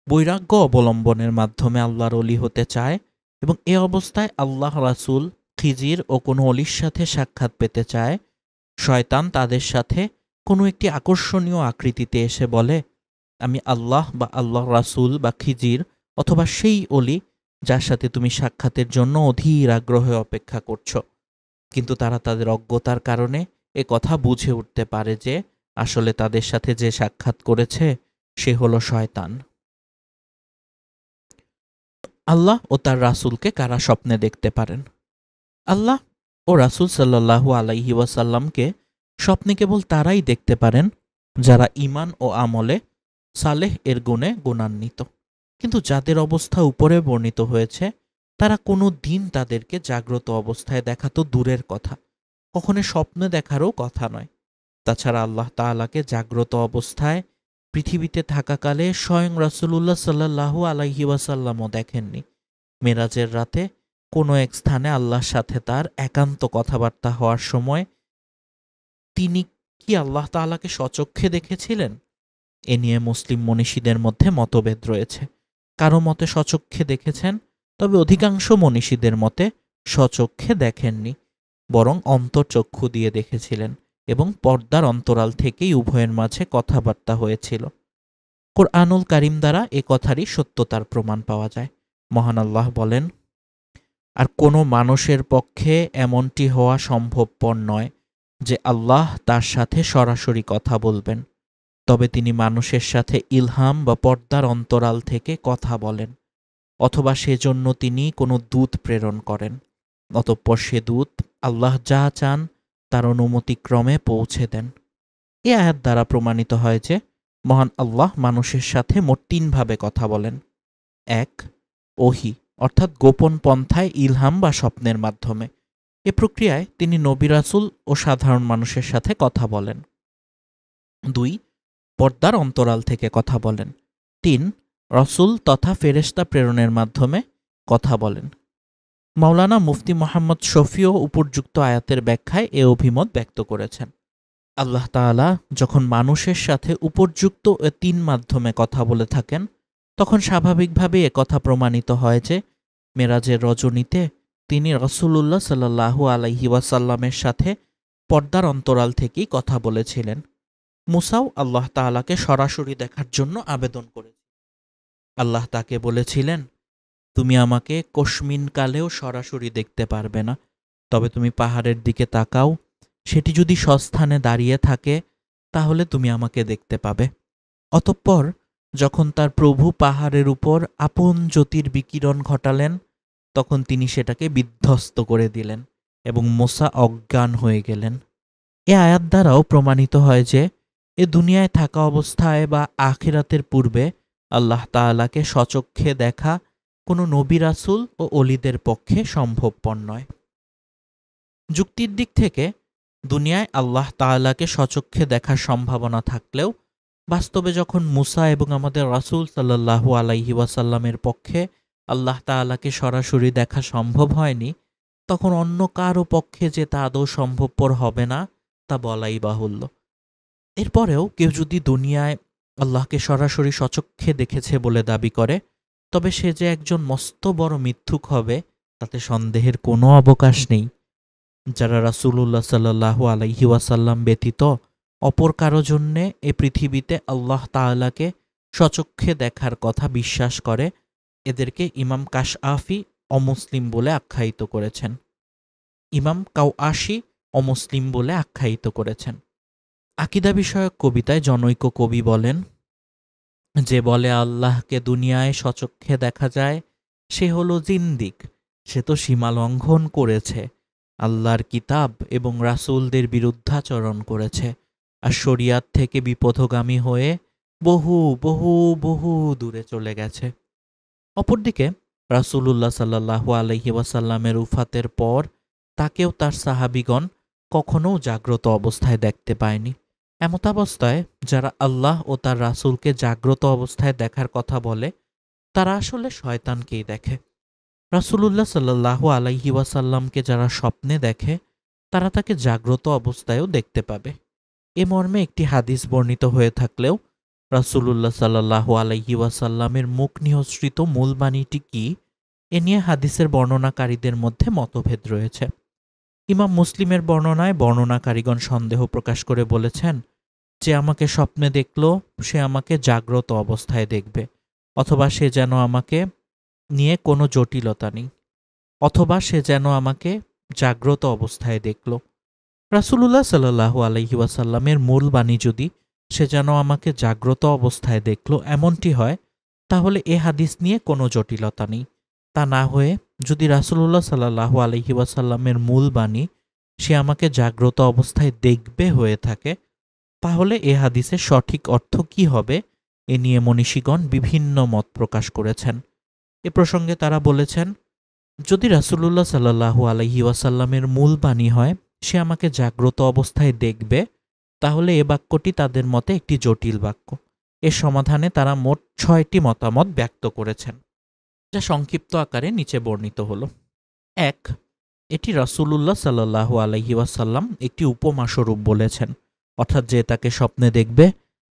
বৈরাগ্য অবলম্বনের মাধ্যমে আল্লাহর অলি হতে চায় এবং এ অবস্থায় আল্লাহ রাসূল, খিজির ও কোনো অলির সাথে সাক্ষাৎ পেতে চায়, শয়তান তাদের সাথে কোনো একটি আকর্ষণীয় আকৃতিতে এসে বলে, আমি আল্লাহ বা আল্লাহ রাসূল বা খিজির অথবা সেই অলি যার সাথে তুমি সাক্ষাতের জন্য অধীর আগ্রহে অপেক্ষা করছ। কিন্তু তারা তাদের অজ্ঞতার কারণে এ কথা বুঝে উঠতে পারে যে আসলে তাদের সাথে যে সাক্ষাৎ করেছে সে হলো শয়তান। আল্লাহ ও তার রাসূলকে কারা স্বপ্নে দেখতে পারেন? আল্লাহ ও রাসূল সাল্লাল্লাহু আলাইহি ওয়াসাল্লামকে স্বপ্নে কেবল তারাই দেখতে পারেন যারা ঈমান ও আমলে সালেহ এর গুণে গুণান্বিত। কিন্তু যাদের অবস্থা উপরে বর্ণিত হয়েছে তারা কোনো দিন তাদেরকে জাগ্রত অবস্থায় দেখা তো দূরের কথা, কখনো স্বপ্নে দেখারও কথা নয়। তাছাড়া আল্লাহ তাআলাকে জাগ্রত অবস্থায় পৃথিবীতে থাকাকালে স্বয়ং রাসূলুল্লাহ সাল্লাল্লাহু আলাইহি ওয়াসাল্লামও দেখেননি। মেরাজের রাতে কোনো এক স্থানে আল্লাহর সাথে তার একান্ত কথাবার্তা হওয়ার সময় তিনি কি আল্লাহ তাআলাকে স্বচক্ষে দেখেছিলেন? এ নিয়ে মুসলিম মনীষীদের মধ্যে মতভেদ রয়েছে। কারো মতে স্বচক্ষে দেখেছেন, তবে অধিকাংশ মনীষীদের মতে স্বচক্ষে দেখেননি, বরং অন্তর্চক্ষু দিয়ে দেখেছিলেন এবং পর্দার অন্তরাল থেকেই উভয়ের মাঝে কথাবার্তা হয়েছিল। কুরআনুল কারীম দ্বারা এ কথারই সত্যতার প্রমাণ পাওয়া যায়। মহান আল্লাহ বলেন, আর কোনো মানুষের পক্ষে এমনটি হওয়া সম্ভবপর নয় যে আল্লাহ তার সাথে সরাসরি কথা বলবেন, তবে তিনি মানুষের সাথে ইলহাম বা পর্দার অন্তরাল থেকে কথা বলেন, অথবা সেজন্য তিনি কোনো দূত প্রেরণ করেন। অতঃপর সে দূত আল্লাহ যা চান তার অনুমতিক্রমে পৌঁছে দেন। এ আয়াত দ্বারা প্রমাণিত হয় যে মহান আল্লাহ মানুষের সাথে মোট ৩ ভাবে কথা বলেন। ১. ওহী, অর্থাৎ গোপন পন্থায় ইলহাম বা স্বপ্নের মাধ্যমে। এ প্রক্রিয়ায় তিনি নবী রাসূল ও সাধারণ মানুষের সাথে কথা বলেন। ২. পর্দার অন্তরাল থেকে কথা বলেন। ৩. রসূল তথা ফেরেশতা প্রেরণের মাধ্যমে কথা বলেন। মাওলানা মুফতি মোহাম্মদ শফিও উপর্যুক্ত আয়াতের ব্যাখ্যায় এ অভিমত ব্যক্ত করেছেন। আল্লাহ তাআলা যখন মানুষের সাথে উপর্যুক্ত ৩ মাধ্যমে কথা বলে থাকেন, তখন স্বাভাবিকভাবে একথা প্রমাণিত হয় যে মেরাজের রজনীতে তিনি রাসূলুল্লাহ সাল্লাল্লাহু আলাইহি ওয়াসাল্লামের সাথে পর্দার অন্তরাল থেকেই কথা বলেছিলেন। মুসাও আল্লাহ তাআলাকে সরাসরি দেখার জন্য আবেদন করেছেন। আল্লাহ তাকে বলেছিলেন, তুমি আমাকে কশমিনকালেও সরাসরি দেখতে পারবে না, তবে তুমি পাহাড়ের দিকে তাকাও, সেটি যদি স্বস্থানে দাঁড়িয়ে থাকে তাহলে তুমি আমাকে দেখতে পাবে। অতঃপর যখন তার প্রভু পাহাড়ের উপর আপন জ্যোতির বিকিরণ ঘটালেন, তখন তিনি সেটাকে বিধ্বস্ত করে দিলেন এবং মুসা অজ্ঞান হয়ে গেলেন। এ আয়াত দ্বারাও প্রমাণিত হয় যে এ দুনিয়ায় থাকা অবস্থায় বা আখিরাতের পূর্বে আল্লাহ তাআলাকে স্বচক্ষে দেখা কোনো নবী রাসূল ও অলিদের পক্ষে সম্ভবপর নয়। যুক্তির দিক থেকে দুনিয়ায় আল্লাহ তাআলাকে স্বচক্ষে দেখার সম্ভাবনা থাকলেও বাস্তবে যখন মুসা এবং আমাদের রাসূল সাল্লাল্লাহু আলাইহি ওয়াসাল্লামের পক্ষে আল্লাহ তাআলাকে সরাসরি দেখা সম্ভব হয়নি, তখন অন্য কারো পক্ষে যে তা আদৌ সম্ভবপর হবে না তা বলাই বাহুল্য। এরপরেও কেউ যদি দুনিয়ায় আল্লাহকে সরাসরি স্বচক্ষে দেখেছে বলে দাবি করে, তবে সে যে একজন মস্ত বড় মিথ্যুক হবে তাতে সন্দেহের কোনো অবকাশ নেই। যারা রাসূলুল্লাহ সাল্লাল্লাহু আলাইহি ওয়াসাল্লাম ব্যতীত অপর কারো জন্যে এ পৃথিবীতে আল্লাহ তাআলাকে স্বচক্ষে দেখার কথা বিশ্বাস করে, এদেরকে ইমাম কাশআফি অমুসলিম বলে আখ্যায়িত করেছেন। ইমাম কাওয়াশি অমুসলিম বলে আখ্যায়িত করেছেন। আকীদা বিষয়ক কবিতায় জনৈক কবি বলেন, যে বলে আল্লাহকে দুনিয়ায় স্বচক্ষে দেখা যায়, সে হলো জিন্দিক, সে তো সীমা লঙ্ঘন করেছে, আল্লাহর কিতাব এবং রাসূলদের বিরুদ্ধাচরণ করেছে, আর শরিয়াত থেকে বিপথগামী হয়ে বহু বহু বহু দূরে চলে গেছে। অপরদিকে রাসূলুল্লাহ সাল্লাল্লাহু আলাইহি ওয়াসাল্লামের উফাতের পর তাকেও তার সাহাবীগণ কখনও জাগ্রত অবস্থায় দেখতে পায়নি। এমতাবস্থায় যারা আল্লাহ ও তার রাসূলকে জাগ্রত অবস্থায় দেখার কথা বলে, তারা আসলে শয়তানকেই দেখে। রাসূলুল্লাহ সাল্লাল্লাহু আলাইহি ওয়াসাল্লামকে যারা স্বপ্নে দেখে, তারা তাকে জাগ্রত অবস্থায়ও দেখতে পাবে। এ মর্মে একটি হাদিস বর্ণিত হয়ে থাকলেও রাসূলুল্লাহ সাল্লাল্লাহু আলাইহি ওয়াসাল্লামের মুখ নিঃসৃত মূল বাণীটি কি, এ নিয়ে হাদিসের বর্ণনাকারীদের মধ্যে মতভেদ রয়েছে। ইমাম মুসলিমের বর্ণনায় বর্ণনাকারীগণ সন্দেহ প্রকাশ করে বলেছেন, যে আমাকে স্বপ্নে দেখল সে আমাকে জাগ্রত অবস্থায় দেখবে, অথবা সে যেন আমাকে নিয়ে কোনো জটিলতা নেই, অথবা সে যেন আমাকে জাগ্রত অবস্থায় দেখল। রাসূলুল্লাহ সাল্লাল্লাহু আলাইহি ওয়াসাল্লামের মূল বাণী যদি সে যেন আমাকে জাগ্রত অবস্থায় দেখল এমনটি হয়, তাহলে এ হাদিস নিয়ে কোনো জটিলতা নেই। তা না হয়ে যদি রাসূলুল্লাহ সাল্লাল্লাহু আলাইহি ওয়াসাল্লামের মূল বাণী সে আমাকে জাগ্রত অবস্থায় দেখবে হয়ে থাকে, তাহলে এ হাদিসের সঠিক অর্থ কি হবে, এ নিয়ে মনীষীগণ বিভিন্ন মত প্রকাশ করেছেন। এ প্রসঙ্গে তারা বলেছেন, যদি রাসূলুল্লাহ সাল্লাল্লাহু আলাইহি ওয়াসাল্লামের মূল বাণী হয় সে আমাকে জাগ্রত অবস্থায় দেখবে, তাহলে এ বাক্যটি তাদের মতে একটি জটিল বাক্য। এর সমাধানে তারা মোট ৬টি মতামত ব্যক্ত করেছেন, যা সংক্ষিপ্ত আকারে নিচে বর্ণিত হল। ১. এটি রাসূলুল্লাহ সাল্লাল্লাহু আলাইহি ওয়াসাল্লাম একটি উপমা স্বরূপ বলেছেন, অর্থাৎ যে তাকে স্বপ্নে দেখবে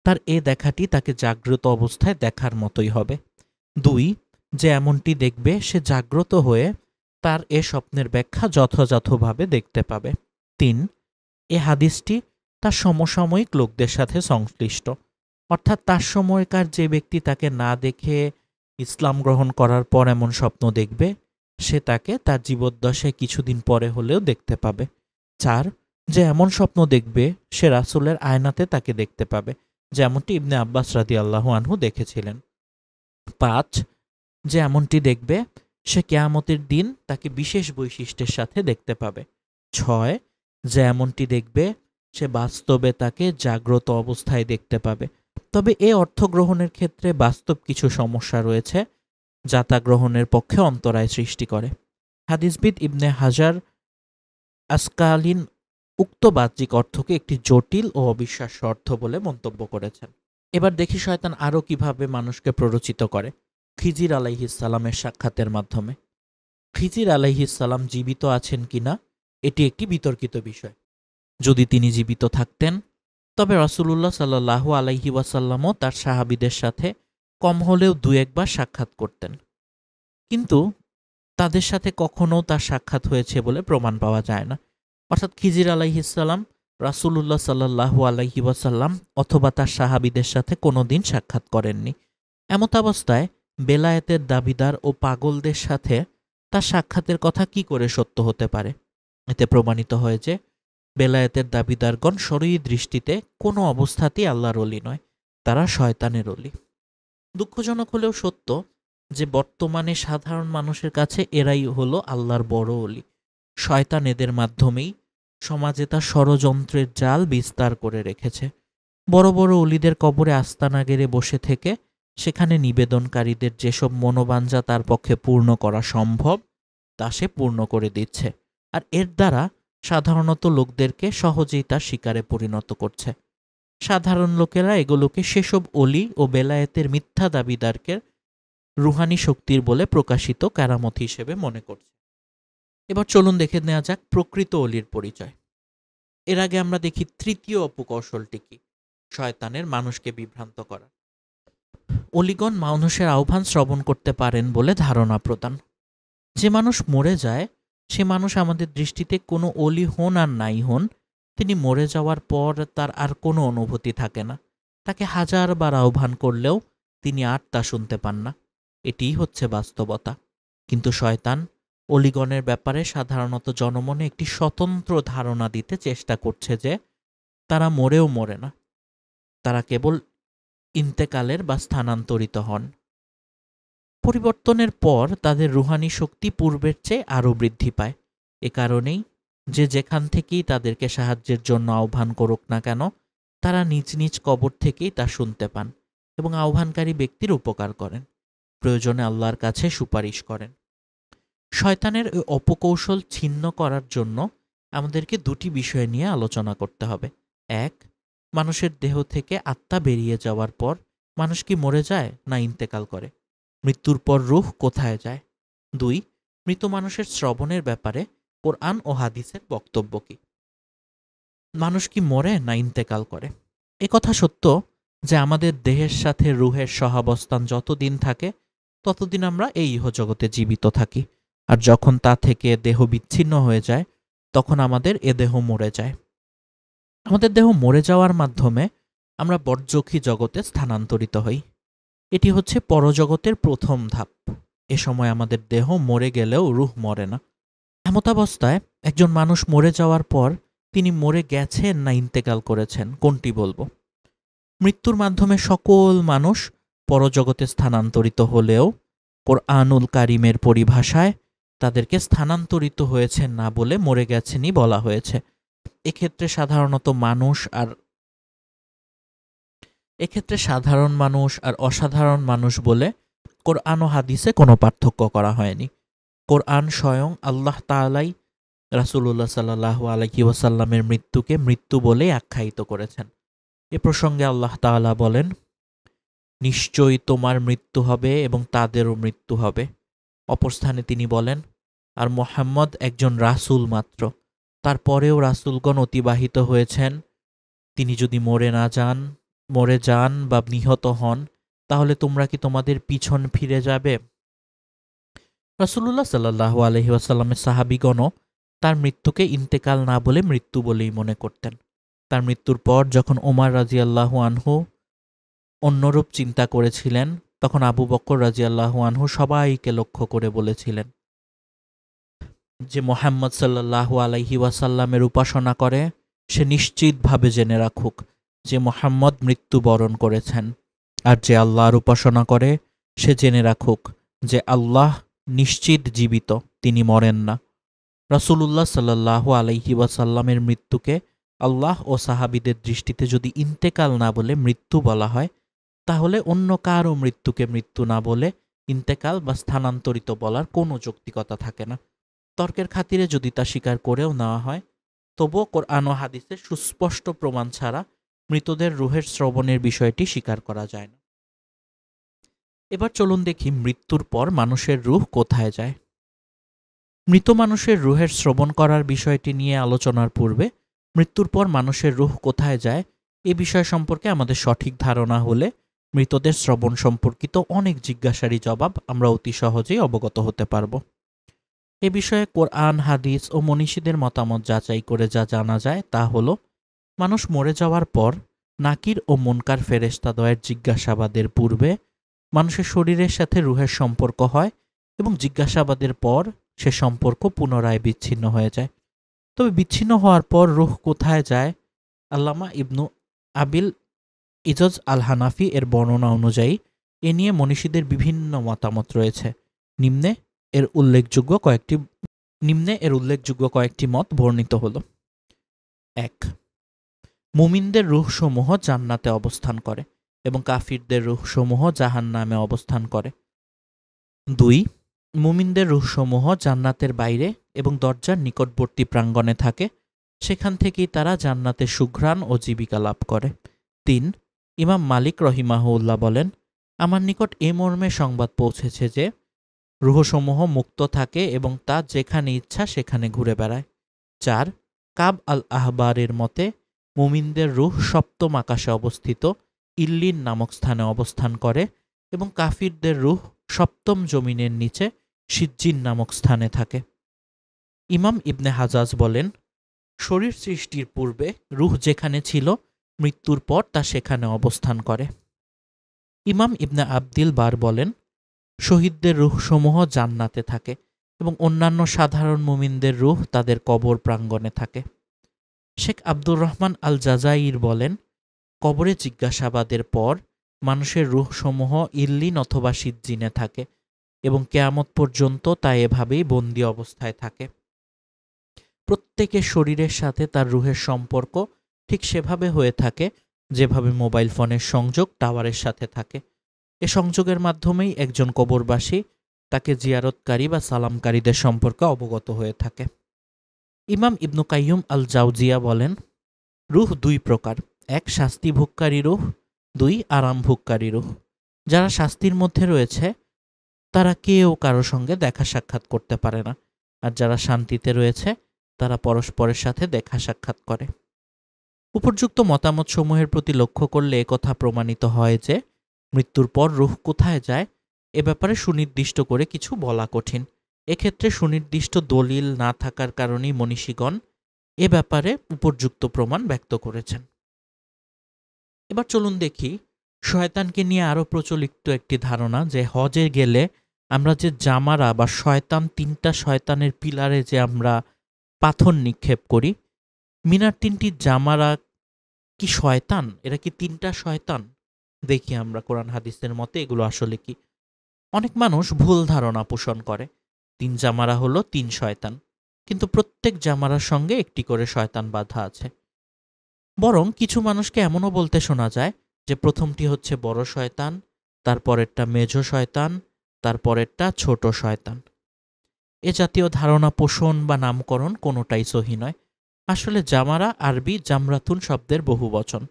তার এ দেখাটি তাকে জাগ্রত অবস্থায় দেখার মতোই হবে। ২. যে এমনটি দেখবে সে জাগ্রত হয়ে তার এ স্বপ্নের ব্যাখ্যা যথাযথভাবে দেখতে পাবে। ৩. এ হাদিসটি তার সমসাময়িক লোকদের সাথে সংশ্লিষ্ট, অর্থাৎ তার সময়কার যে ব্যক্তি তাকে না দেখে ইসলাম গ্রহণ করার পর এমন স্বপ্ন দেখবে, সে তাকে তার জীবদ্দশায় কিছুদিন পরে হলেও দেখতে পাবে। ৪. যে এমন স্বপ্ন দেখবে সে রাসূলের আয়নাতে তাকে দেখতে পাবে, যেমনটি ইবনে আব্বাস রাদিয়াল্লাহু আনহু দেখেছিলেন। ৫. যে এমনটি দেখবে সে কিয়ামতের দিন তাকে বিশেষ বৈশিষ্ট্যের সাথে দেখতে পাবে। ৬. যে এমনটি দেখবে সে বাস্তবে তাকে জাগ্রত অবস্থায় দেখতে পাবে। তবে এ অর্থ গ্রহণের ক্ষেত্রে বাস্তব কিছু সমস্যা রয়েছে, যা তা গ্রহণের পক্ষে অন্তরায় সৃষ্টি করে। হাদিসবিদ ইবনে হাজার আসকালিন উক্ত বাহ্যিক অর্থকে একটি জটিল ও অবিশ্বাস্য অর্থ বলে মন্তব্য করেছেন। এবার দেখি শয়তান আরও কিভাবে মানুষকে প্ররোচিত করে। খিজির আলাইহিসসালামের সাক্ষাতের মাধ্যমে। খিজির আলাইহিসসালাম জীবিত আছেন কিনা এটি একটি বিতর্কিত বিষয়। যদি তিনি জীবিত থাকতেন তবে রাসূলুল্লাহ সাল্লাল্লাহু আলাইহি ওয়াসাল্লামও তার সাহাবীদের সাথে কম হলেও ২-১ বার সাক্ষাৎ করতেন, কিন্তু তাদের সাথে কখনো তার সাক্ষাৎ হয়েছে বলে প্রমাণ পাওয়া যায় না। অর্থাৎ খিজির আলাইহিসসালাম রাসূলুল্লাহ সাল্লাল্লাহু আলাইহি ওয়াসাল্লাম অথবা তার সাহাবীদের সাথে কোনোদিন সাক্ষাৎ করেননি। এমতাবস্থায় বেলায়েতের দাবিদার ও পাগলদের সাথে তার সাক্ষাতের কথা কি করে সত্য হতে পারে? এতে প্রমাণিত হয় যে বেলায়েতের দাবিদারগণ শরঈ দৃষ্টিতে কোনো অবস্থাতেই আল্লাহর ওলি নয়, তারা শয়তানের ওলি। দুঃখজনক হলেও সত্য যে বর্তমানে সাধারণ মানুষের কাছে এরাই হলো আল্লাহর বড় ওলি। শয়তান এদের মাধ্যমেই সমাজে তার ষড়যন্ত্রের জাল বিস্তার করে রেখেছে। বড় বড় ওলিদের কবরে আস্তানা গেড়ে বসে থেকে সেখানে নিবেদনকারীদের যেসব মনোবাঞ্ছা তার পক্ষে পূর্ণ করা সম্ভব তা সে পূর্ণ করে দিচ্ছে, আর এর দ্বারা সাধারণত লোকদেরকে সহজেই তার শিকারে পরিণত করছে। সাধারণ লোকেরা এগুলোকে সেসব অলি ও বেলায়েতের মিথ্যা দাবিদারকে রুহানি শক্তির বলে প্রকাশিত কেরামত হিসেবে মনে করছে। এবার চলুন দেখে নেওয়া যাক প্রকৃত অলির পরিচয়। এর আগে আমরা দেখি তৃতীয় অপকৌশলটি কি, শয়তানের মানুষকে বিভ্রান্ত করা। অলিগণ মানুষের আহ্বান শ্রবণ করতে পারেন বলে ধারণা প্রদান। যে মানুষ মরে যায় সে মানুষ আমাদের দৃষ্টিতে কোনো অলি হন আর নাই হন, তিনি মরে যাওয়ার পর তার আর কোনো অনুভূতি থাকে না। তাকে হাজারবার আহ্বান করলেও তিনি আর তা শুনতে পান না। এটিই হচ্ছে বাস্তবতা। কিন্তু শয়তান অলিগণের ব্যাপারে সাধারণত জনমনে একটি স্বতন্ত্র ধারণা দিতে চেষ্টা করছে যে তারা মরেও মরে না, তারা কেবল ইন্তেকালের বা স্থানান্তরিত হন। পরিবর্তনের পর তাদের রুহানি শক্তি পূর্বের চেয়ে আরও বৃদ্ধি পায়। এ কারণেই যে যেখান থেকেই তাদেরকে সাহায্যের জন্য আহ্বান করুক না কেন, তারা নিজ নিজ কবর থেকেই তা শুনতে পান এবং আহ্বানকারী ব্যক্তির উপকার করেন, প্রয়োজনে আল্লাহর কাছে সুপারিশ করেন। শয়তানের ওই অপকৌশল ছিন্ন করার জন্য আমাদেরকে দুটি বিষয় নিয়ে আলোচনা করতে হবে। এক, মানুষের দেহ থেকে আত্মা বেরিয়ে যাওয়ার পর মানুষ কি মরে যায় না ইন্তেকাল করে? মৃত্যুর পর রূহ কোথায় যায়? দুই, মৃত মানুষের শ্রবণের ব্যাপারে কোরআন ও হাদিসের বক্তব্য কি? মানুষ কি মরে না ইন্তেকাল করে? এ কথা সত্য যে আমাদের দেহের সাথে রূহের সহাবস্থান যতদিন থাকে ততদিন আমরা এই ইহজগতে জীবিত থাকি, আর যখন তা থেকে দেহ বিচ্ছিন্ন হয়ে যায় তখন আমাদের এ দেহ মরে যায়। আমাদের দেহ মরে যাওয়ার মাধ্যমে আমরা বর্জখী জগতে স্থানান্তরিত হই। এটি হচ্ছে পরজগতের প্রথম ধাপ। এ সময় আমাদের দেহ মরে গেলেও রূহ মরে না। এমতাবস্থায় একজন মানুষ মরে যাওয়ার পর তিনি মরে গেছেন না ইন্তেকাল করেছেন, কোনটি বলবো? মৃত্যুর মাধ্যমে সকল মানুষ পরজগতে স্থানান্তরিত হলেও কোরআনুল কারিমের পরিভাষায় তাদেরকে স্থানান্তরিত হয়েছেন না বলে মরে গেছেনই বলা হয়েছে। এক্ষেত্রে সাধারণ মানুষ আর অসাধারণ মানুষ বলে কোরআন ও হাদিসে কোনো পার্থক্য করা হয়নি। কোরআন স্বয়ং আল্লাহ তাআলাই রাসূলুল্লাহ সাল্লাল্লাহু আলাইহি ওয়াসাল্লামের মৃত্যুকে মৃত্যু বলেই আখ্যায়িত করেছেন। এ প্রসঙ্গে আল্লাহ তাআলা বলেন, নিশ্চয়ই তোমার মৃত্যু হবে এবং তাদেরও মৃত্যু হবে। অপর স্থানে তিনি বলেন, আর মুহাম্মদ একজন রাসূল মাত্র, তারপরেও রাসূলগণ অতিবাহিত হয়েছেন, তিনি যদি মরে যান বা নিহত হন তাহলে তোমরা কি তোমাদের পিছন ফিরে যাবে? রাসূলুল্লাহ সাল্লাল্লাহু আলাইহি ওয়াসাল্লামের সাহাবীগণও তার মৃত্যুকে ইন্তেকাল না বলে মৃত্যু বলেই মনে করতেন। তার মৃত্যুর পর যখন ওমর রাদিয়াল্লাহু আনহু অন্যরূপ চিন্তা করেছিলেন, তখন আবু বকর রাদিয়াল্লাহু আনহু সবাইকে লক্ষ্য করে বলেছিলেন যে মুহাম্মদ সাল্লাল্লাহু আলাইহি ওয়াসাল্লামের উপাসনা করে সে নিশ্চিতভাবে জেনে রাখুক যে মুহাম্মদ মৃত্যুবরণ করেছেন, আর যে আল্লাহর উপাসনা করে সে জেনে রাখুক যে আল্লাহ নিশ্চিত জীবিত, তিনি মরেন না। রাসূলুল্লাহ সাল্লাল্লাহু আলাইহি ওয়াসাল্লামের মৃত্যুকে আল্লাহ ও সাহাবীদের দৃষ্টিতে যদি ইন্তেকাল না বলে মৃত্যু বলা হয়, তাহলে অন্য কারও মৃত্যুকে মৃত্যু না বলে ইন্তেকাল বা স্থানান্তরিত বলার কোনো যৌক্তিকতা থাকে না। তর্কের খাতিরে যদি তা স্বীকার করেও নেওয়া হয়, তবুও কোরআন ও হাদিসের সুস্পষ্ট প্রমাণ ছাড়া মৃতদের রূহের শ্রবণের বিষয়টি স্বীকার করা যায় না। এবার চলুন দেখি মৃত্যুর পর মানুষের রূহ কোথায় যায়। মৃত মানুষের রূহের শ্রবণ করার বিষয়টি নিয়ে আলোচনার পূর্বে মৃত্যুর পর মানুষের রূহ কোথায় যায় এ বিষয় সম্পর্কে আমাদের সঠিক ধারণা হলে মৃতদের শ্রবণ সম্পর্কিত অনেক জিজ্ঞাসারই জবাব আমরা অতি সহজেই অবগত হতে পারব। এ বিষয়ে কোরআন, হাদিস ও মনীষীদের মতামত যাচাই করে যা জানা যায় তা হলো, মানুষ মরে যাওয়ার পর নাকির ও মুনকার ফেরেশতাদ্বয়ের জিজ্ঞাসাবাদের পূর্বে মানুষের শরীরের সাথে রূহের সম্পর্ক হয় এবং জিজ্ঞাসাবাদের পর সে সম্পর্ক পুনরায় বিচ্ছিন্ন হয়ে যায়। তবে বিচ্ছিন্ন হওয়ার পর রূহ কোথায় যায়, আল্লামা ইবনু আবিল ইজজ আল হানাফি এর বর্ণনা অনুযায়ী এ নিয়ে মনীষীদের বিভিন্ন মতামত রয়েছে। নিম্নে এর উল্লেখযোগ্য কয়েকটি মত বর্ণিত হল। ১. মুমিনদের রূহসমূহ জান্নাতে অবস্থান করে এবং কাফিরদের রূহসমূহ জাহান্নামে অবস্থান করে। ২. মুমিনদের রূহসমূহ জান্নাতের বাইরে এবং দরজার নিকটবর্তী প্রাঙ্গণে থাকে, সেখান থেকেই তারা জান্নাতের সুঘ্রাণ ও জীবিকা লাভ করে। ৩. ইমাম মালিক রহিমাহুল্লাহ বলেন, আমার নিকট এ মর্মে সংবাদ পৌঁছেছে যে রূহসমূহ মুক্ত থাকে এবং তা যেখানে ইচ্ছা সেখানে ঘুরে বেড়ায়। ৪. কাব আল আহবারের মতে মুমিনদের রূহ সপ্তম আকাশে অবস্থিত ইল্লিন নামক স্থানে অবস্থান করে এবং কাফিরদের রূহ সপ্তম জমিনের নিচে সিজ্জিন নামক স্থানে থাকে। ইমাম ইবনে হাজাজ বলেন, শরীর সৃষ্টির পূর্বে রূহ যেখানে ছিল, মৃত্যুর পর তা সেখানে অবস্থান করে। ইমাম ইবনে আবদিল বার বলেন, শহীদদের রূহসমূহ জান্নাতে থাকে এবং অন্যান্য সাধারণ মুমিনদের রূহ তাদের কবর প্রাঙ্গণে থাকে। শেখ আব্দুর রহমান আল জাজাইর বলেন, কবরে জিজ্ঞাসাবাদের পর মানুষের রূহসমূহ ইল্লিন অথবা সিজ্জিনে থাকে এবং কেয়ামত পর্যন্ত তা এভাবেই বন্দী অবস্থায় থাকে। প্রত্যেকের শরীরের সাথে তার রূহের সম্পর্ক ঠিক সেভাবে হয়ে থাকে যেভাবে মোবাইল ফোনের সংযোগ টাওয়ারের সাথে থাকে। এ সংযোগের মাধ্যমেই একজন কবরবাসী তাকে জিয়ারতকারী বা সালামকারীদের সম্পর্কে অবগত হয়ে থাকে। ইমাম ইবনু কাইয়ুম আল জাওজিয়া বলেন, রূহ দুই প্রকার, এক শাস্তি ভোগকারী রূহ, দুই আরাম ভোগকারী রূহ। যারা শাস্তির মধ্যে রয়েছে তারা কেউ কারো সঙ্গে দেখা সাক্ষাৎ করতে পারে না, আর যারা শান্তিতে রয়েছে তারা পরস্পরের সাথে দেখা সাক্ষাৎ করে। উপর্যুক্ত মতামতসমূহের প্রতি লক্ষ্য করলে একথা প্রমাণিত হয় যে মৃত্যুর পর রূহ কোথায় যায় এ ব্যাপারে সুনির্দিষ্ট করে কিছু বলা কঠিন। এক্ষেত্রে সুনির্দিষ্ট দলিল না থাকার কারণেই মনীষীগণ এ ব্যাপারে উপর্যুক্ত প্রমাণ ব্যক্ত করেছেন। এবার চলুন দেখি শয়তানকে নিয়ে আরও প্রচলিত একটি ধারণা, যে হজে গেলে আমরা যে জামারা বা শয়তান, তিনটা শয়তানের পিলারে যে আমরা পাথর নিক্ষেপ করি, মিনার তিনটি জামারা কি শয়তান? এরা কি তিনটা শয়তান? দেখি আমরা কোরআন হাদিসের মতে এগুলো আসলে কি। অনেক মানুষ ভুল ধারণা পোষণ করে তিন জামারা হলো তিন শয়তান, কিন্তু প্রত্যেক জামারার সঙ্গে একটি করে শয়তান বাঁধা আছে। বরং কিছু মানুষকে এমনও বলতে শোনা যায় যে প্রথমটি হচ্ছে বড় শয়তান, তারপরেরটা মেজ শয়তান, তারপরেরটা ছোট শয়তান। এ জাতীয় ধারণা পোষণ বা নামকরণ কোনোটাই সহি নয়। আসলে জামারা আরবি জামরাতুন শব্দের বহুবচন।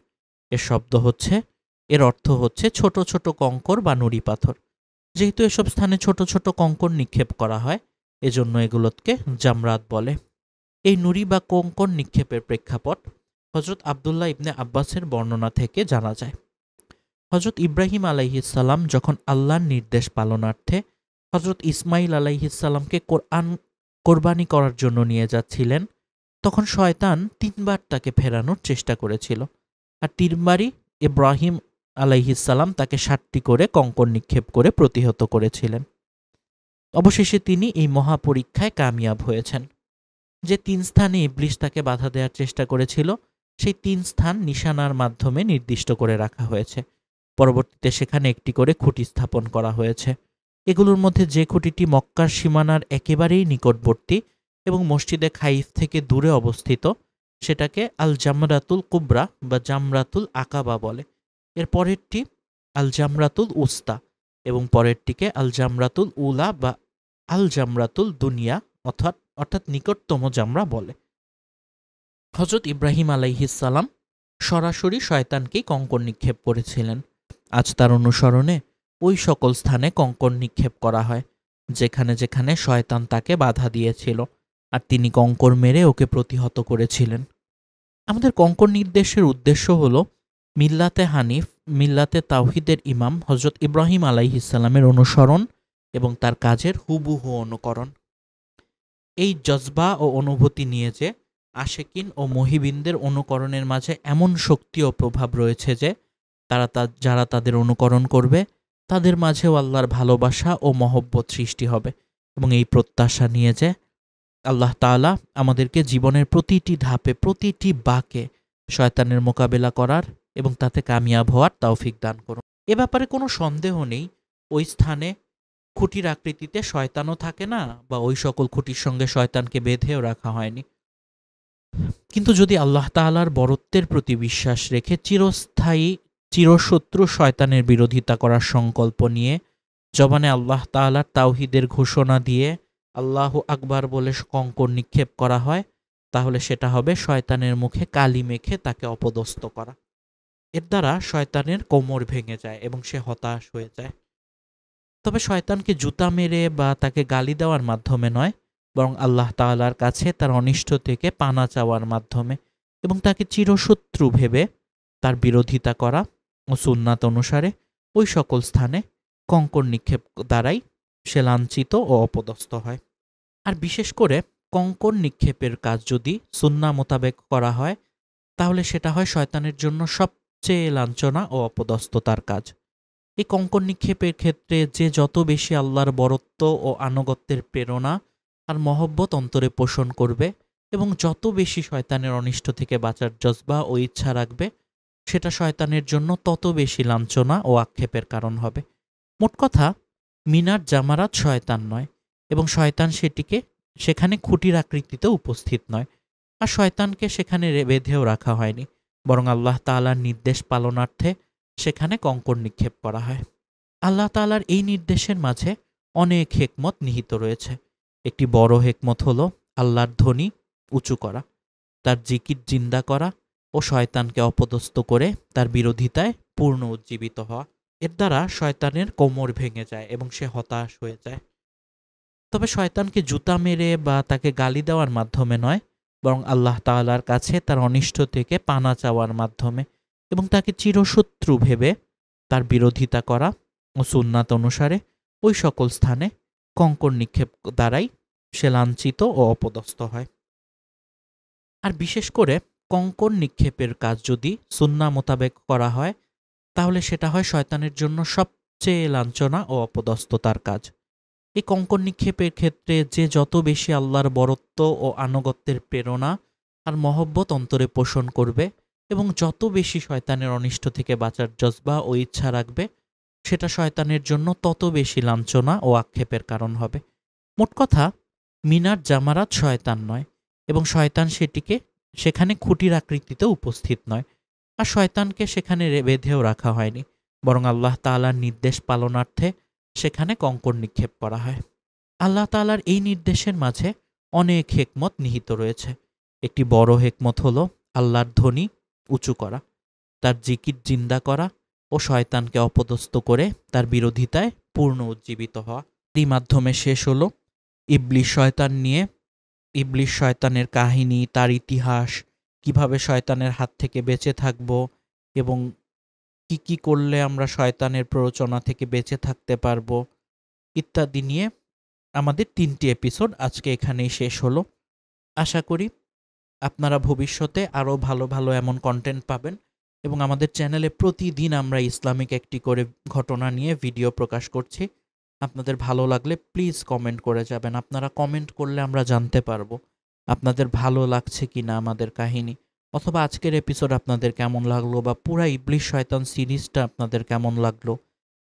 এর অর্থ হচ্ছে ছোট ছোট কঙ্কর বা নুড়ি পাথর। যেহেতু এসব স্থানে ছোট ছোট কঙ্কর নিক্ষেপ করা হয়, এজন্য এগুলোকে জামরাত বলে। এই নুড়ি বা কঙ্কর নিক্ষেপের প্রেক্ষাপট হজরত আবদুল্লাহ ইবনে আব্বাসের বর্ণনা থেকে জানা যায়। হজরত ইব্রাহিম আলাইহিসসালাম যখন আল্লাহর নির্দেশ পালনার্থে হজরত ইসমাইল আলাইহিসসালামকে কোরবানি করার জন্য নিয়ে যাচ্ছিলেন, তখন শয়তান 3 বার তাকে ফেরানোর চেষ্টা করেছিল, আর 3 বারই ইব্রাহিম আলাইহিসসালাম তাকে 7টি করে কঙ্কর নিক্ষেপ করে প্রতিহত করেছিলেন। অবশেষে তিনি এই মহাপরীক্ষায় কামিয়াব হয়েছেন। যে 3 স্থানে ইবলিস তাকে বাধা দেওয়ার চেষ্টা করেছিল, সেই 3 স্থান নিশানার মাধ্যমে নির্দিষ্ট করে রাখা হয়েছে। পরবর্তীতে সেখানে একটি করে খুঁটি স্থাপন করা হয়েছে। এগুলোর মধ্যে যে খুঁটিটি মক্কার সীমানার একেবারেই নিকটবর্তী এবং মসজিদে খাইফ থেকে দূরে অবস্থিত, সেটাকে আল জামরাতুল কুবরা বা জামরাতুল আকাবা বলে। এর পরেরটি আল জামরাতুল উস্তা এবং পরেরটিকে আল জামরাতুল উলা বা আল জামরাতুল দুনিয়া অর্থাৎ নিকটতম জামরা বলে। হজরত ইব্রাহিম আলাইহিসসালাম সরাসরি শয়তানকেই কঙ্কর নিক্ষেপ করেছিলেন। আজ তার অনুসরণে ওই সকল স্থানে কঙ্কর নিক্ষেপ করা হয় যেখানে যেখানে শয়তান তাকে বাধা দিয়েছিল, আর তিনি কঙ্কর মেরে ওকে প্রতিহত করেছিলেন। আমাদের কঙ্কর নির্দেশের উদ্দেশ্য হল মিল্লাতে হানিফ, মিল্লাতে তাওহিদের ইমাম হজরত ইব্রাহিম আলাইহিসসালামের অনুসরণ এবং তার কাজের হুবহু অনুকরণ। এই জজবা ও অনুভূতি নিয়ে যে আশেকিন ও মহিবিনদের অনুকরণের মাঝে এমন শক্তি ও প্রভাব রয়েছে যে যারা তাদের অনুকরণ করবে তাদের মাঝেও আল্লাহর ভালোবাসা ও মহব্বত সৃষ্টি হবে, এবং এই প্রত্যাশা নিয়ে যে আল্লাহ তাআলা আমাদেরকে জীবনের প্রতিটি ধাপে, প্রতিটি বাঁকে শয়তানের মোকাবেলা করার এবং তাতে কামিয়াব হওয়ার তৌফিক দান করুন। এ ব্যাপারে কোনো সন্দেহ নেই, ওই স্থানে খুঁটির আকৃতিতে শয়তানও থাকে না, বা ওই সকল খুঁটির সঙ্গে শয়তানকে বেঁধেও রাখা হয়নি। কিন্তু যদি আল্লাহ তাআলার বরত্বের প্রতি বিশ্বাস রেখে চিরস্থায়ী চিরশত্রু শয়তানের বিরোধিতা করার সংকল্প নিয়ে জবানে আল্লাহ তাআলার তাওহীদের ঘোষণা দিয়ে আল্লাহু আকবার বলে কঙ্কর নিক্ষেপ করা হয়, তাহলে সেটা হবে শয়তানের মুখে কালি মেখে তাকে অপদস্থ করা। এর দ্বারা শয়তানের কোমর ভেঙে যায় এবং সে হতাশ হয়ে যায়। তবে শয়তানকে জুতা মেরে বা তাকে গালি দেওয়ার মাধ্যমে নয়, বরং আল্লাহ তাআলার কাছে তার অনিষ্ট থেকে পানা চাওয়ার মাধ্যমে এবং তাকে চিরশত্রু ভেবে তার বিরোধিতা করা ও সুন্নাত অনুসারে ওই সকল স্থানে কঙ্কর নিক্ষেপ দ্বারাই সে লাঞ্ছিত ও অপদস্থ হয়। আর বিশেষ করে কঙ্কর নিক্ষেপের কাজ যদি সুন্নাহ মোতাবেক করা হয়, তাহলে সেটা হয় শয়তানের জন্য সবচেয়ে লাঞ্ছনা ও অপদস্থতার কাজ। এই কঙ্কর নিক্ষেপের ক্ষেত্রে যে যত বেশি আল্লাহর বরত্ব ও আনুগত্যের প্রেরণা আর মহব্বত অন্তরে পোষণ করবে এবং যত বেশি শয়তানের অনিষ্ট থেকে বাঁচার জজবা ও ইচ্ছা রাখবে, সেটা শয়তানের জন্য তত বেশি লাঞ্ছনা ও আক্ষেপের কারণ হবে। মোট কথা, মিনার জামারাত শয়তান নয় এবং শয়তান সেখানে খুঁটির আকৃতিতে উপস্থিত নয়। আর শয়তানকে সেখানে বেঁধেও রাখা হয়নি, বরং আল্লাহ তাআলার নির্দেশ পালনার্থে সেখানে কঙ্কর নিক্ষেপ করা হয়। আল্লাহ তাআলার এই নির্দেশের মাঝে অনেক হেকমত নিহিত রয়েছে। একটি বড় হেকমত হলো আল্লাহর ধ্বনি উঁচু করা, তার জিকির জিন্দা করা ও শয়তানকে অপদস্থ করে তার বিরোধিতায় পূর্ণ উজ্জীবিত হওয়া। এর দ্বারা শয়তানের কোমর ভেঙে যায় এবং সে হতাশ হয়ে যায়। তবে শয়তানকে জুতা মেরে বা তাকে গালি দেওয়ার মাধ্যমে নয়, বরং আল্লাহ তাআলার কাছে তার অনিষ্ট থেকে পানা চাওয়ার মাধ্যমে এবং তাকে চিরশত্রু ভেবে তার বিরোধিতা করা ও সুন্নাত অনুসারে ওই সকল স্থানে কঙ্কর নিক্ষেপ দ্বারাই সে লাঞ্ছিত ও অপদস্থ হয়। আর বিশেষ করে কঙ্কর নিক্ষেপের কাজ যদি সুন্নাহ মোতাবেক করা হয়, তাহলে সেটা হয় শয়তানের জন্য সবচেয়ে লাঞ্ছনা ও অপদস্থতার কাজ। এই কঙ্কর নিক্ষেপের ক্ষেত্রে যে যত বেশি আল্লাহর বরত্ব ও আনুগত্যের প্রেরণা আর মহব্বত অন্তরে পোষণ করবে এবং যত বেশি শয়তানের অনিষ্ট থেকে বাঁচার জজবা ও ইচ্ছা রাখবে, সেটা শয়তানের জন্য তত বেশি লাঞ্ছনা ও আক্ষেপের কারণ হবে। মোট কথা, মিনার জামারাত শয়তান নয় এবং শয়তান সেখানে খুঁটির আকৃতিতে উপস্থিত নয়। আর শয়তানকে সেখানে বেঁধেও রাখা হয়নি, বরং আল্লাহ তাআলার নির্দেশ পালনার্থে সেখানে কঙ্কর নিক্ষেপ করা হয়। আল্লাহ তাআলার এই নির্দেশের মাঝে অনেক হেকমত নিহিত রয়েছে। একটি বড় হেকমত হলো আল্লাহর ধ্বনি উঁচু করা, তার জিকির জিন্দা করা ও শয়তানকে অপদস্থ করে তার বিরোধিতায় পূর্ণ উজ্জীবিত হওয়া। এই মাধ্যমে শেষ হলো ইবলিস শয়তান নিয়ে, ইবলিস শয়তানের কাহিনী, তার ইতিহাস, কিভাবে শয়তানের হাত থেকে বেঁচে থাকব এবং কি কি করলে আমরা শয়তানের প্ররোচনা থেকে বেঁচে থাকতে পারবো ইত্যাদি নিয়ে আমাদের 3টি এপিসোড আজকে এখানেই শেষ হলো। আশা করি আপনারা ভবিষ্যতে আরও ভালো ভালো এমন কন্টেন্ট পাবেন এবং আমাদের চ্যানেলে প্রতিদিন আমরা ইসলামিক একটি করে ঘটনা নিয়ে ভিডিও প্রকাশ করছি। আপনাদের ভালো লাগলে প্লিজ কমেন্ট করে যাবেন। আপনারা কমেন্ট করলে আমরা জানতে পারবো আপনাদের ভালো লাগছে কি না আমাদের কাহিনী, অথবা আজকের এপিসোড আপনাদের কেমন লাগলো বা পুরা ইবলিস শয়তান সিরিজটা আপনাদের কেমন লাগলো।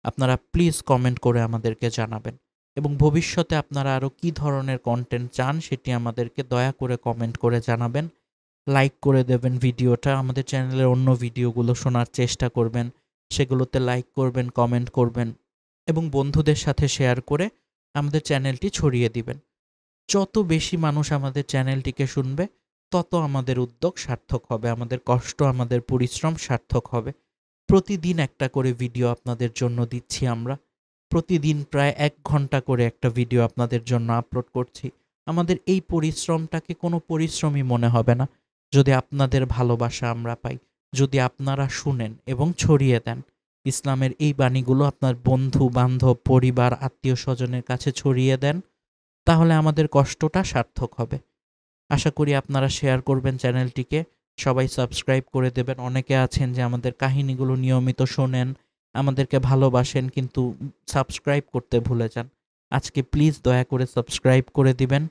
আপনারা প্লিজ কমেন্ট করে আমাদেরকে জানাবেন এবং ভবিষ্যতে আপনারা আরও কী ধরনের কন্টেন্ট চান সেটি আমাদেরকে দয়া করে কমেন্ট করে জানাবেন। লাইক করে দেবেন ভিডিওটা, আমাদের চ্যানেলের অন্য ভিডিওগুলো শোনার চেষ্টা করবেন, সেগুলোতে লাইক করবেন, কমেন্ট করবেন এবং বন্ধুদের সাথে শেয়ার করে আমাদের চ্যানেলটি ছড়িয়ে দিবেন। যত বেশি মানুষ আমাদের চ্যানেলটিকে শুনবে, তত আমাদের উদ্যোগ সার্থক হবে, আমাদের কষ্ট, আমাদের পরিশ্রম সার্থক হবে। প্রতিদিন একটা করে ভিডিও আপনাদের জন্য দিচ্ছি আমরা, প্রতিদিন প্রায় 1 ঘন্টা করে একটা ভিডিও আপনাদের জন্য আপলোড করছি। আমাদের এই পরিশ্রমটাকে কোনো পরিশ্রমই মনে হবে না যদি আপনাদের ভালোবাসা আমরা পাই, যদি আপনারা শুনেন এবং ছড়িয়ে দেন। ইসলামের এই বাণীগুলো আপনার বন্ধু বান্ধব, পরিবার, আত্মীয় স্বজনের কাছে ছড়িয়ে দেন, তাহলে আমাদের কষ্টটা সার্থক হবে। আশা করি আপনারা শেয়ার করবেন চ্যানেলটিকে, সবাই সাবস্ক্রাইব করে দেবেন। অনেকে আছেন যে আমাদের কাহিনীগুলো নিয়মিত শোনেন, আমাদেরকে ভালোবাসেন, কিন্তু সাবস্ক্রাইব করতে ভুলে যান। আজকে প্লিজ দয়া করে সাবস্ক্রাইব করে দিবেন,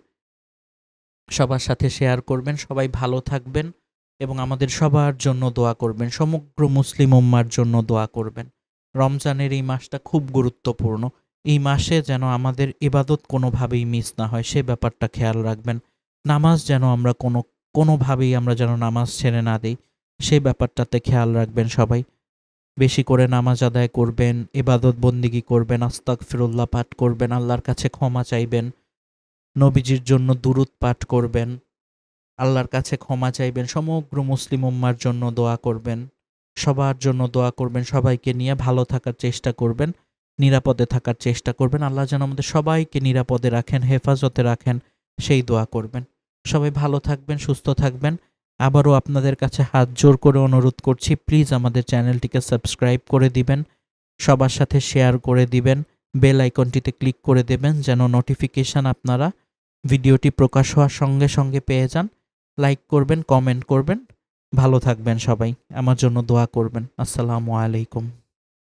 সবার সাথে শেয়ার করবেন। সবাই ভালো থাকবেন এবং আমাদের সবার জন্য দোয়া করবেন, সমগ্র মুসলিম উম্মার জন্য দোয়া করবেন। রমজানের এই মাসটা খুব গুরুত্বপূর্ণ, এই মাসে যেন আমাদের ইবাদত কোনোভাবেই মিস না হয় সে ব্যাপারটা খেয়াল রাখবেন। নামাজ যেন আমরা কোনোভাবেই আমরা যেন নামাজ ছেড়ে না দিই, সেই ব্যাপারটাতে খেয়াল রাখবেন সবাই। বেশি করে নামাজ আদায় করবেন, ইবাদত বন্দিগি করবেন, আস্তাগফিরুল্লাহ পাঠ করবেন, আল্লাহর কাছে ক্ষমা চাইবেন, নবীজির জন্য দুরূদ পাঠ করবেন, আল্লাহর কাছে ক্ষমা চাইবেন, সমগ্র মুসলিম উম্মার জন্য দোয়া করবেন, সবার জন্য দোয়া করবেন, সবাইকে নিয়ে ভালো থাকার চেষ্টা করবেন, নিরাপদে থাকার চেষ্টা করবেন। আল্লাহ যেন আমাদের সবাইকে নিরাপদে রাখেন, হেফাজতে রাখেন, সেই দোয়া করবেন। সবাই ভালো থাকবেন, সুস্থ থাকবেন। আবারও আপনাদের কাছে হাত জোর করে অনুরোধ করছি, প্লিজ আমাদের চ্যানেলটিকে সাবস্ক্রাইব করে দিবেন, সবার সাথে শেয়ার করে দিবেন বেল আইকনটিতে ক্লিক করে দেবেন যেন নোটিফিকেশান আপনারা ভিডিওটি প্রকাশ হওয়ার সঙ্গে সঙ্গে পেয়ে যান। লাইক করবেন, কমেন্ট করবেন। ভালো থাকবেন সবাই। আমার জন্য দোয়া করবেন। আসসালামু আলাইকুম।